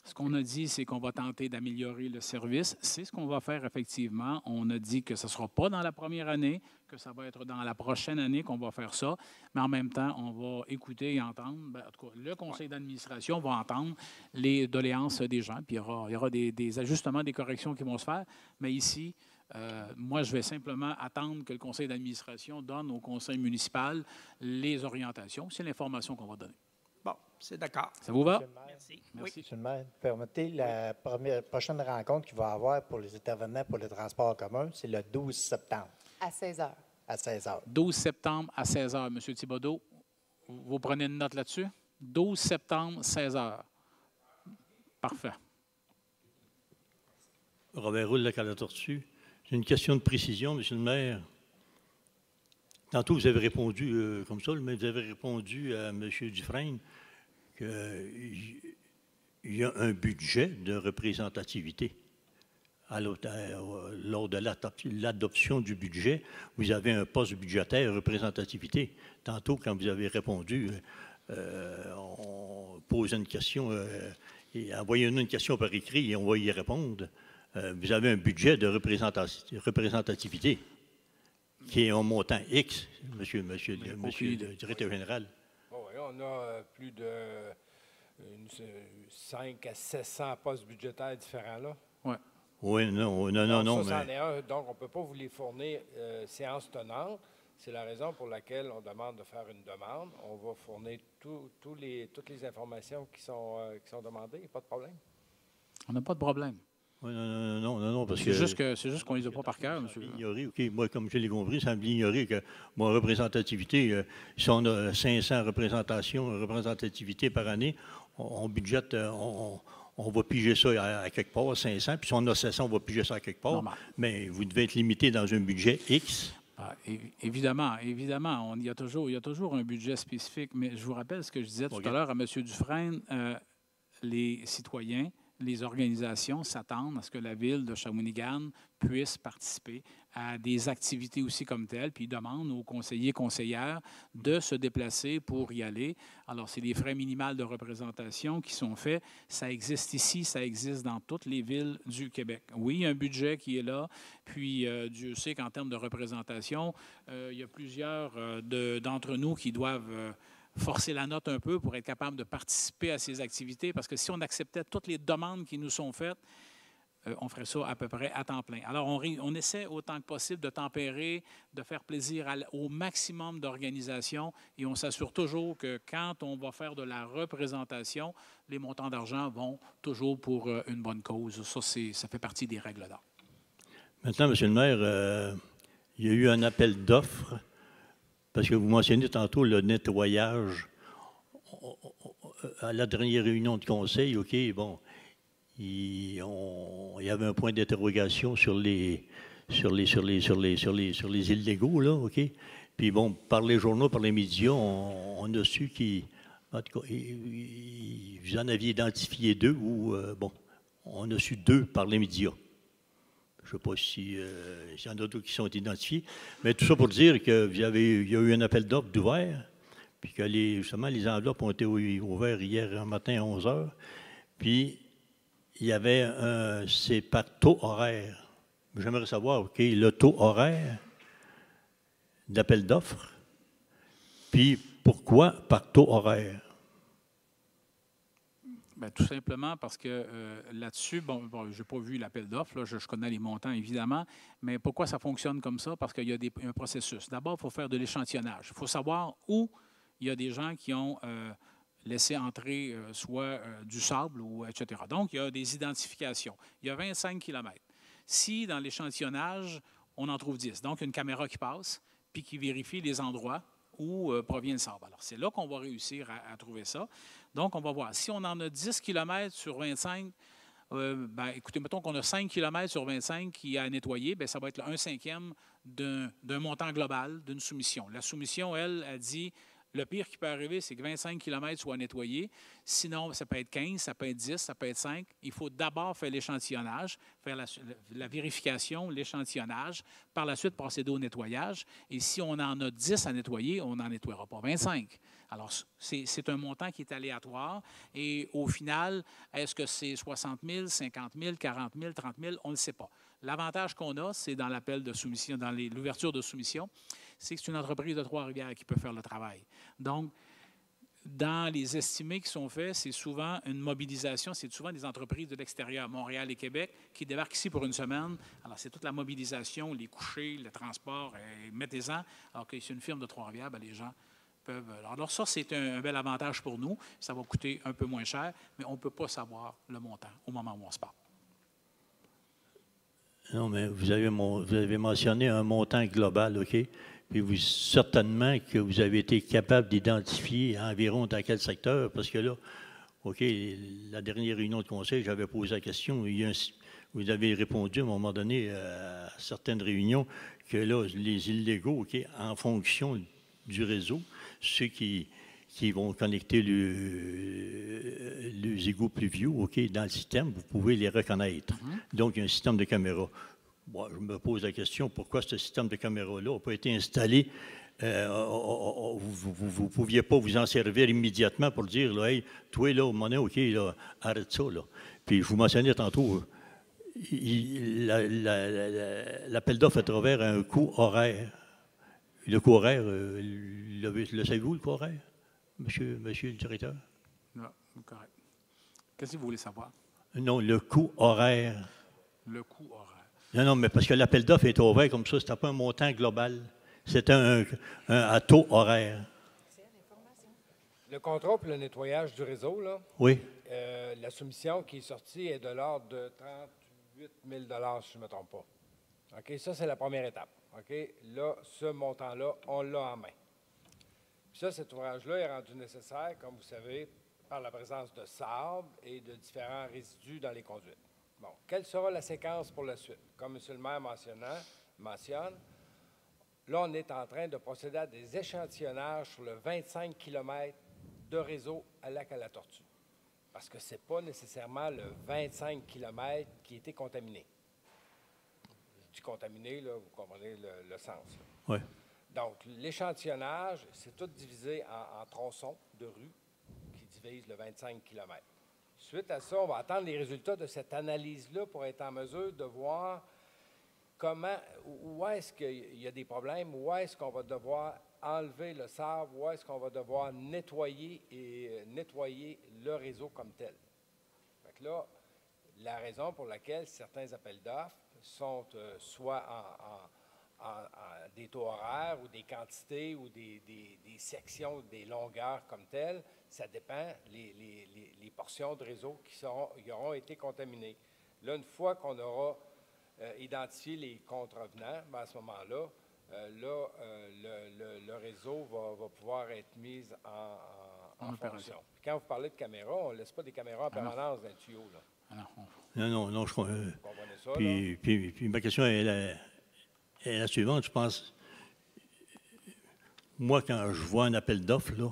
Ce qu'on a dit, c'est qu'on va tenter d'améliorer le service. C'est ce qu'on va faire effectivement. On a dit que ce ne sera pas dans la première année, que ça va être dans la prochaine année qu'on va faire ça. Mais en même temps, on va écouter et entendre. En tout cas, le conseil d'administration va entendre les doléances des gens. Puis il y aura des ajustements, des corrections qui vont se faire. Mais ici, moi, je vais simplement attendre que le conseil d'administration donne au conseil municipal les orientations. C'est l'information qu'on va donner. Bon, c'est d'accord. Ça vous va? Merci. Merci. Monsieur le maire, permettez, la prochaine rencontre qu'il va y avoir pour les intervenants pour le transport en commun, c'est le 12 septembre. À 16 h. À 16 h. 12 septembre à 16 h. M. Thibodeau, vous prenez une note là-dessus? 12 septembre, 16 h. Parfait. Robert Roule, la Cala-Tortue. J'ai une question de précision, M. le maire. Tantôt, vous avez répondu comme ça, mais vous avez répondu à M. Dufresne qu'il y a un budget de représentativité. Lors de l'adoption du budget, vous avez un poste budgétaire représentativité. Tantôt, quand vous avez répondu, on pose une question, et envoyez-nous une question par écrit et on va y répondre. Vous avez un budget de représentativité qui est en montant X, monsieur le directeur général. Oh oui, on a plus de 5 à 700 postes budgétaires différents là. Oui. Oui, non. Ça, c'en est un, donc on ne peut pas vous les fournir séance tenante. C'est la raison pour laquelle on demande de faire une demande. On va fournir toutes les informations qui sont demandées. Il n'y a pas de problème. On n'a pas de problème. Oui, non, parce c'est juste qu'on ne les a pas par cœur, monsieur. Ignorer, OK. Moi, comme je l'ai compris, ça me dit ignorer que mon représentativité, si on a 500 représentativités par année, on budgète, on va piger ça à quelque part, 500, puis si on a 700, on va piger ça à quelque part. Normal. Mais vous devez être limité dans un budget X. Évidemment. Il y a toujours un budget spécifique, mais je vous rappelle ce que je disais tout à l'heure à M. Dufresne, les citoyens les organisations s'attendent à ce que la ville de Shawinigan puisse participer à des activités aussi comme telles, puis ils demandent aux conseillers et conseillères de se déplacer pour y aller. Alors, c'est des frais minimaux de représentation qui sont faits. Ça existe ici, ça existe dans toutes les villes du Québec. Oui, il y a un budget qui est là, puis Dieu sait qu'en termes de représentation, il y a plusieurs d'entre nous qui doivent forcer la note un peu pour être capable de participer à ces activités, parce que si on acceptait toutes les demandes qui nous sont faites, on ferait ça à peu près à temps plein. Alors, on essaie autant que possible de tempérer, de faire plaisir au maximum d'organisations et on s'assure toujours que quand on va faire de la représentation, les montants d'argent vont toujours pour une bonne cause. Ça fait partie des règles d'art. Maintenant, M. le maire, il y a eu un appel d'offres parce que vous mentionnez tantôt le nettoyage. À la dernière réunion de conseil, OK, bon, il y avait un point d'interrogation sur les illégaux, là, OK? Puis bon, par les journaux, par les médias, on a su en tout cas, vous en aviez identifié 2 ou, bon, on a su 2 par les médias. Je ne sais pas s'il y en a d'autres qui sont identifiés, mais tout ça pour dire qu'il y a eu un appel d'offres d'ouvert, puis que justement, les enveloppes ont été ouvertes hier matin à 11 h. Puis, il y avait c'est par taux horaire. J'aimerais savoir, OK, le taux horaire d'appel d'offres, puis pourquoi par taux horaire? Bien, tout simplement parce que là-dessus, bon je n'ai pas vu l'appel d'offres, je connais les montants évidemment, mais pourquoi ça fonctionne comme ça? Parce qu'il y a un processus. D'abord, il faut faire de l'échantillonnage. Il faut savoir où il y a des gens qui ont laissé entrer soit du sable, ou etc. Donc, il y a des identifications. Il y a 25 km. Si, dans l'échantillonnage, on en trouve 10, donc une caméra qui passe, puis qui vérifie les endroits où provient le sable. Alors, c'est là qu'on va réussir à trouver ça. Donc, on va voir. Si on en a 10 km sur 25, écoutez, mettons qu'on a 5 km sur 25 qui a à nettoyer, bien, ça va être le 1/5 d'un montant global d'une soumission. La soumission, elle, a dit, le pire qui peut arriver, c'est que 25 km soient nettoyés. Sinon, ça peut être 15, ça peut être 10, ça peut être 5. Il faut d'abord faire l'échantillonnage, faire la vérification, l'échantillonnage, par la suite procéder au nettoyage. Et si on en a 10 à nettoyer, on n'en nettoiera pas 25. Alors, c'est un montant qui est aléatoire. Et au final, est-ce que c'est 60 000, 50 000, 40 000, 30 000? On ne le sait pas. L'avantage qu'on a, c'est dans l'appel de soumission, dans l'ouverture de soumission, c'est que c'est une entreprise de Trois-Rivières qui peut faire le travail. Donc, dans les estimés qui sont faits, c'est souvent une mobilisation, c'est souvent des entreprises de l'extérieur, Montréal et Québec, qui débarquent ici pour une semaine. Alors, c'est toute la mobilisation, les couchers, le transport, mettez-en. Alors que c'est une firme de Trois-Rivières, bien, les gens peuvent... Alors ça, c'est un bel avantage pour nous. Ça va coûter un peu moins cher, mais on ne peut pas savoir le montant au moment où on se parle. Non, mais vous avez mentionné un montant global, OK? Puis certainement que vous avez été capable d'identifier environ dans quel secteur, parce que là, OK, la dernière réunion de conseil, j'avais posé la question, vous avez répondu à un moment donné à certaines réunions que là, les illégaux, OK, en fonction du réseau, ceux qui vont connecter les égouts pluviaux, OK, dans le système, vous pouvez les reconnaître. Donc, il y a un système de caméra. Bon, je me pose la question, pourquoi ce système de caméra-là n'a pas été installé? Vous ne pouviez pas vous en servir immédiatement pour dire, là, hey, toi, là, au moment donné, OK, là, arrête ça, là. Puis, je vous mentionnais tantôt, l'appel d'offres est travers un coût horaire. Le coût horaire, le savez-vous, le coût horaire, monsieur le directeur? Non, correct. Qu'est-ce que vous voulez savoir? Non, le coût horaire. Le coût horaire. Non, mais parce que l'appel d'offres est ouvert comme ça, ce n'était pas un montant global. C'était un à taux horaire. Le contrôle pour le nettoyage du réseau, là, oui. La soumission qui est sortie est de l'ordre de 38 000 si je ne me trompe pas. OK, ça, c'est la première étape. OK, là, ce montant-là, on l'a en main. Puis ça, cet ouvrage-là est rendu nécessaire, comme vous savez, par la présence de sable et de différents résidus dans les conduites. Bon, quelle sera la séquence pour la suite? Comme M. le maire mentionne, là, on est en train de procéder à des échantillonnages sur le 25 km de réseau à Lac-à-la-Tortue. Parce que ce n'est pas nécessairement le 25 km qui a été contaminé. Je dis contaminé, là, vous comprenez le sens. Oui. Donc, l'échantillonnage, c'est tout divisé en tronçons de rue qui divisent le 25 km. Suite à ça, on va attendre les résultats de cette analyse-là pour être en mesure de voir où est-ce qu'il y a des problèmes, où est-ce qu'on va devoir enlever le sable, où est-ce qu'on va devoir nettoyer le réseau comme tel. Fait que là, la raison pour laquelle certains appels d'offres sont soit en des taux horaires ou des quantités ou des sections, des longueurs comme telles, ça dépend les portions de réseau qui auront été contaminées. Là, une fois qu'on aura identifié les contrevenants, ben à ce moment-là, le réseau va pouvoir être mis en fonction. Puis quand vous parlez de caméras, on ne laisse pas des caméras en permanence dans le tuyau. Là. Non, je crois. Ça, puis ma question est la suivante, je pense. Moi, quand je vois un appel d'offres, là,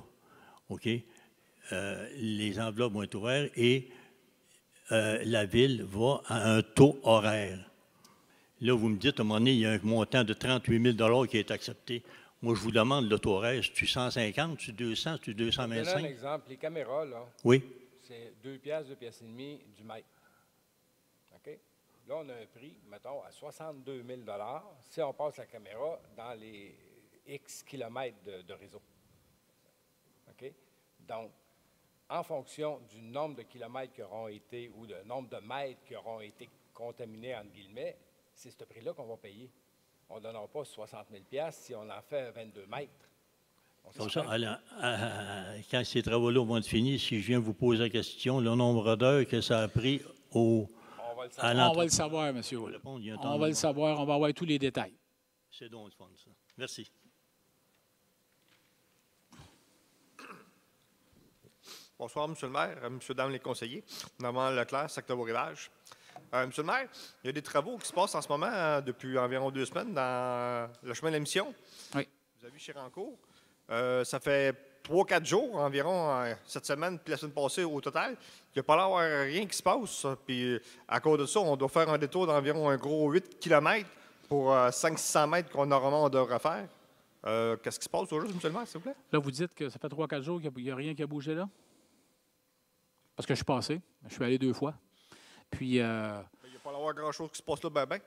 OK, les enveloppes vont être ouvertes et la Ville va à un taux horaire. Là, vous me dites, à un moment donné, il y a un montant de 38 000 qui est accepté. Moi, je vous demande le taux horaire, c'est-tu 150, c'est-tu 200, c'est-tu 225? Je vais donner un exemple. Les caméras, là, oui. C'est 2 piastres, 2 piastres et demi du mètre. OK? Là, on a un prix, mettons, à 62 000 si on passe la caméra dans les X kilomètres de réseau. OK? Donc, en fonction du nombre de kilomètres qui auront été, ou du nombre de mètres qui auront été contaminés, entre guillemets, c'est ce prix-là qu'on va payer. On ne donnera pas 60 000 si on en fait 22 mètres. Comme ça, quand ces travaux-là vont être finis, si je viens vous poser la question, le nombre d'heures que ça a pris on va le savoir, monsieur. On va le savoir, on va avoir tous les détails. C'est donc le fun, ça. Merci. Bonsoir, M. le maire, M. Dame les conseillers. Normand Leclerc, secteur Beau-Rivage. M. le maire, il y a des travaux qui se passent en ce moment depuis environ 2 semaines dans le chemin de la Mission. Oui. Vous avez vu Chérancourt. Ça fait 3-4 jours environ cette semaine, puis la semaine passée au total. Il n'y a pas l'air d'avoir rien qui se passe. Puis à cause de ça, on doit faire un détour d'environ un gros 8 km pour 500-600 mètres qu'on normalement devrait faire. Qu'est-ce qui se passe au juste, M. le maire, s'il vous plaît? Là, vous dites que ça fait 3-4 jours qu'il n'y a rien qui a bougé là? Parce que je suis passé. Je suis allé 2 fois. Puis. Il n'y a pas l'air grand-chose qui se passe là, ben?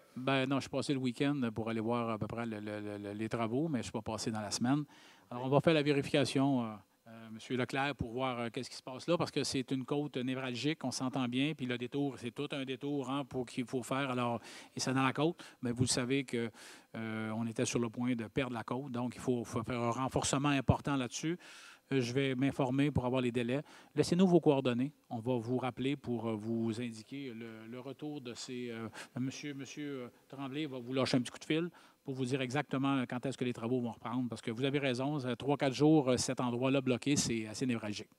Non, je suis passé le week-end pour aller voir à peu près les travaux, mais je ne suis pas passé dans la semaine. Alors, on va faire la vérification, M. Leclerc, pour voir qu'est-ce qui se passe là, parce que c'est une côte névralgique, on s'entend bien, puis le détour, c'est tout un détour qu'il faut faire. Alors, et c'est dans la côte, mais vous le savez qu'on était sur le point de perdre la côte, donc il faut faire un renforcement important là-dessus. Je vais m'informer pour avoir les délais. Laissez-nous vos coordonnées. On va vous rappeler pour vous indiquer le retour de ces... Monsieur Tremblay va vous lâcher un petit coup de fil pour vous dire exactement quand est-ce que les travaux vont reprendre. Parce que vous avez raison, 3-4 jours, cet endroit-là bloqué, c'est assez névralgique.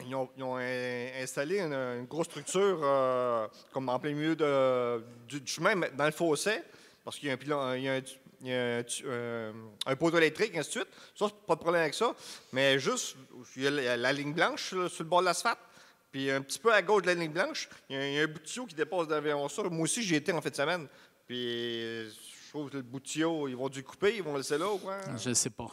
Ils ont installé une grosse structure comme en plein milieu du chemin, dans le fossé, parce qu'il y a un pilon, il y a un poteau électrique, ainsi de suite. Ça, pas de problème avec ça. Mais juste, il y a la ligne blanche là, sur le bord de l'asphalte. Puis un petit peu à gauche de la ligne blanche, il y a un bout de tuyau qui dépasse d'environ ça. Moi aussi, j'y étais en fin de semaine. Puis je trouve que le bout de tuyau, ils vont dû couper, ils vont le laisser là ou quoi? Je ne sais pas.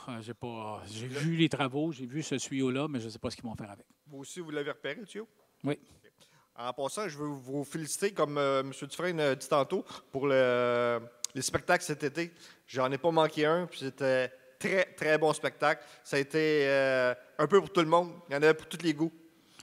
J'ai vu les travaux, j'ai vu ce tuyau-là, mais je ne sais pas ce qu'ils vont faire avec. Vous aussi, vous l'avez repéré, le tuyau? Oui. Okay. En passant, je veux vous féliciter, comme M. Dufresne dit tantôt, pour les spectacles cet été. J'en ai pas manqué un, puis c'était très, très bon spectacle. Ça a été un peu pour tout le monde. Il y en avait pour tous les goûts.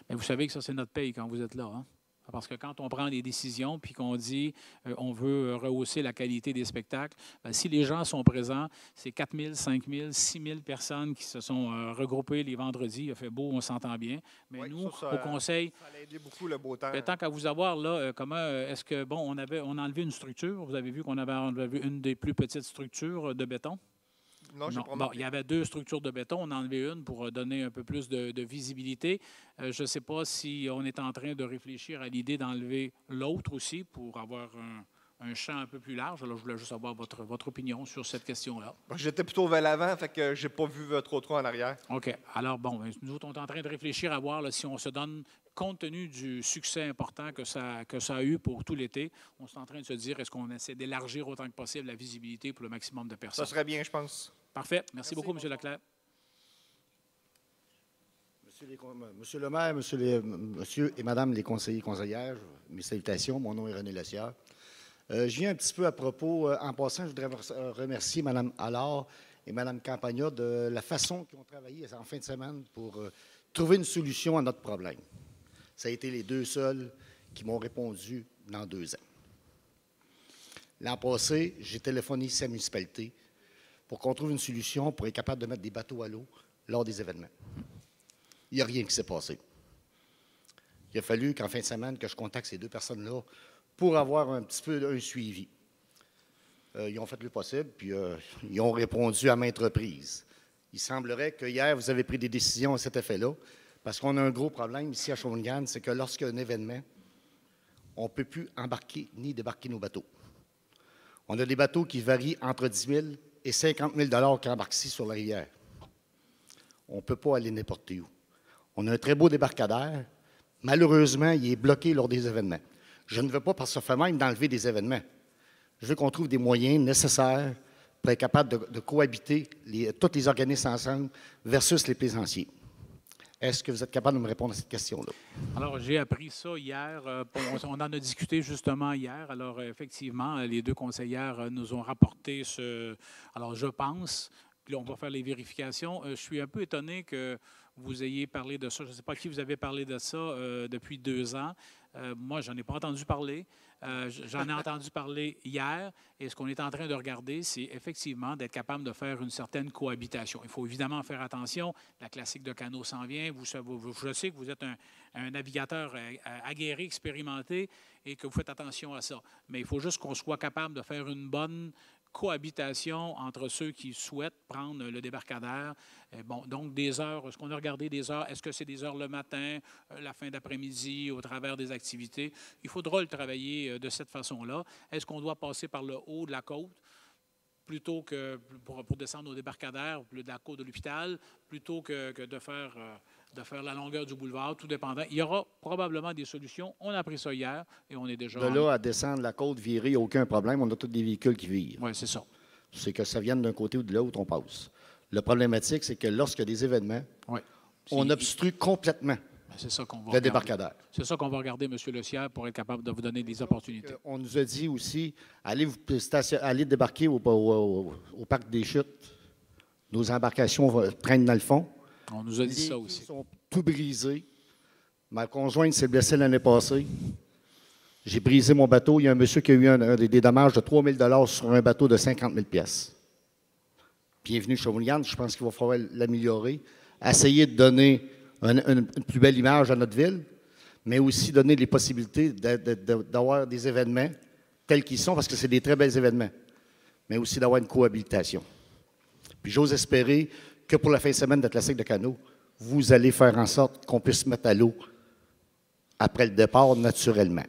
Mais vous savez que ça, c'est notre paye quand vous êtes là. Hein? Parce que quand on prend des décisions puis qu'on dit on veut rehausser la qualité des spectacles, bien, si les gens sont présents, c'est 4 000, 5 000, 6 000 personnes qui se sont regroupées les vendredis. Il a fait beau, on s'entend bien. Mais oui, nous, au conseil, ça a aidé beaucoup le beau temps. Tant qu'à vous avoir, là, comment est-ce que, bon, on a enlevé une structure. Vous avez vu qu'on avait enlevé une des plus petites structures de béton? Non, j'ai pas bon, il y avait 2 structures de béton. On a enlevé une pour donner un peu plus de visibilité. Je ne sais pas si on est en train de réfléchir à l'idée d'enlever l'autre aussi pour avoir un champ un peu plus large. Alors, je voulais juste avoir votre opinion sur cette question-là. J'étais plutôt vers l'avant, fait que j'ai pas vu trop en arrière. OK. Alors, bon, nous autres, on est en train de réfléchir à voir là, si on se donne, compte tenu du succès important que ça a eu pour tout l'été, on est en train de se dire, est-ce qu'on essaie d'élargir autant que possible la visibilité pour le maximum de personnes? Ça serait bien, je pense. Parfait. Merci beaucoup, M. Leclerc. Monsieur le maire, monsieur et madame les conseillers et conseillères, mes salutations. Mon nom est René Lessière. Je viens un petit peu à propos. En passant, je voudrais remercier Mme Allard et Mme Campagna de la façon qu'ils ont travaillé en fin de semaine pour trouver une solution à notre problème. Ça a été les deux seuls qui m'ont répondu dans 2 ans. L'an passé, j'ai téléphoné ici à la municipalité pour qu'on trouve une solution pour être capable de mettre des bateaux à l'eau lors des événements. Il n'y a rien qui s'est passé. Il a fallu qu'en fin de semaine, que je contacte ces 2 personnes-là pour avoir un petit peu un suivi. Ils ont fait le possible, puis ils ont répondu à maintes reprises. Il semblerait que hier, vous avez pris des décisions à cet effet-là, parce qu'on a un gros problème ici à Shawinigan, c'est que lorsqu'il y a un événement, on ne peut plus embarquer ni débarquer nos bateaux. On a des bateaux qui varient entre 10 000 et 50 000 qui embarquent ici sur la rivière. On ne peut pas aller n'importe où. On a un très beau débarcadère. Malheureusement, il est bloqué lors des événements. Je ne veux pas, par ce fait même, d'enlever des événements. Je veux qu'on trouve des moyens nécessaires pour être capable de cohabiter tous les organismes ensemble versus les plaisanciers. Est-ce que vous êtes capable de me répondre à cette question-là? Alors, j'ai appris ça hier. On en a discuté justement hier. Alors, effectivement, les 2 conseillères nous ont rapporté ce... Alors, je pense... Puis là, on va faire les vérifications. Je suis un peu étonné que vous ayez parlé de ça. Je ne sais pas qui vous avez parlé de ça depuis 2 ans. Moi, je n'en ai pas entendu parler. J'en ai entendu parler hier. Et ce qu'on est en train de regarder, c'est effectivement d'être capable de faire une certaine cohabitation. Il faut évidemment faire attention. La classique de canot s'en vient. Je sais que vous êtes un navigateur aguerri, expérimenté, et que vous faites attention à ça. Mais il faut juste qu'on soit capable de faire une bonne cohabitation entre ceux qui souhaitent prendre le débarcadère. Bon, donc, des heures, est-ce qu'on a regardé des heures? Est-ce que c'est des heures le matin, la fin d'après-midi, au travers des activités? Il faudra le travailler de cette façon-là. Est-ce qu'on doit passer par le haut de la côte plutôt que pour descendre au débarcadère, de la côte de l'hôpital, plutôt que de faire la longueur du boulevard, tout dépendant. Il y aura probablement des solutions. On a appris ça hier et on est déjà... De là à descendre la côte virée, il n'y a aucun problème. On a tous des véhicules qui virent. Oui, c'est ça. C'est que ça vienne d'un côté ou de l'autre, on passe. Le problématique, c'est que lorsqu'il y a des événements, on obstrue complètement c'est ça qu'on va le débarcadère. C'est ça qu'on va regarder, M. Lessière, pour être capable de vous donner des opportunités. On nous a dit aussi, allez débarquer au parc des Chutes. Nos embarcations traînent dans le fond. On nous a dit ça aussi. Les sont tout brisés. Ma conjointe s'est blessée l'année passée. J'ai brisé mon bateau. Il y a un monsieur qui a eu des dommages de 3 000 sur un bateau de 50 000 pièces. Bienvenue Shawinigan. Je pense qu'il va falloir l'améliorer. Essayer de donner une plus belle image à notre ville, mais aussi donner les possibilités d'avoir des événements tels qu'ils sont, parce que c'est des très bels événements, mais aussi d'avoir une cohabitation. Puis j'ose espérer que pour la fin de semaine de classique de canot, vous allez faire en sorte qu'on puisse se mettre à l'eau après le départ naturellement.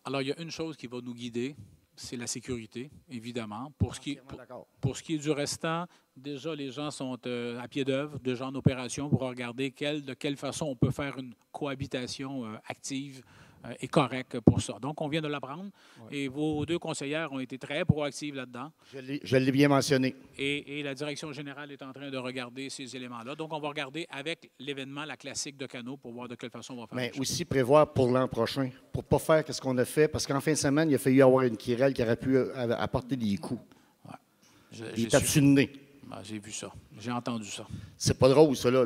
Alors, il y a une chose qui va nous guider, c'est la sécurité, évidemment. Pour ce qui est du restant, déjà, les gens sont à pied d'œuvre, déjà en opération pour regarder de quelle façon on peut faire une cohabitation active et correcte pour ça. Donc, on vient de l'apprendre et vos 2 conseillères ont été très proactives là-dedans. Je l'ai bien mentionné. Et la direction générale est en train de regarder ces éléments-là. Donc, on va regarder avec l'événement, la classique de canot, pour voir de quelle façon on va faire. Mais aussi prévoir pour l'an prochain, pour ne pas faire ce qu'on a fait, parce qu'en fin de semaine, il a fallu avoir une querelle qui aurait pu apporter des coups. Des tapes de nez. J'ai vu ça. J'ai entendu ça. C'est pas drôle, ça, là.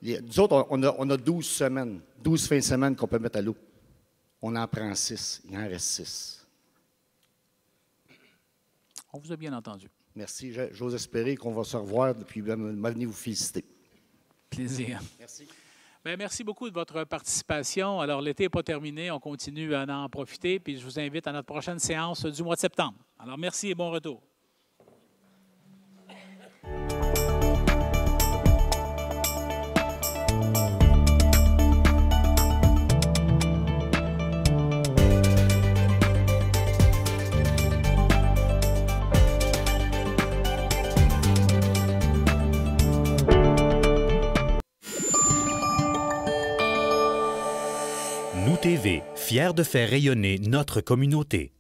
Nous autres, on a 12 semaines, 12 fins de semaine qu'on peut mettre à l'eau. On en prend 6. Il en reste 6. On vous a bien entendu. Merci. J'ose espérer qu'on va se revoir puis venir vous féliciter. Plaisir. Merci. Bien, merci beaucoup de votre participation. Alors, l'été n'est pas terminé. On continue à en profiter. Puis, je vous invite à notre prochaine séance du mois de septembre. Alors, merci et bon retour. Loup TV, fier de faire rayonner notre communauté.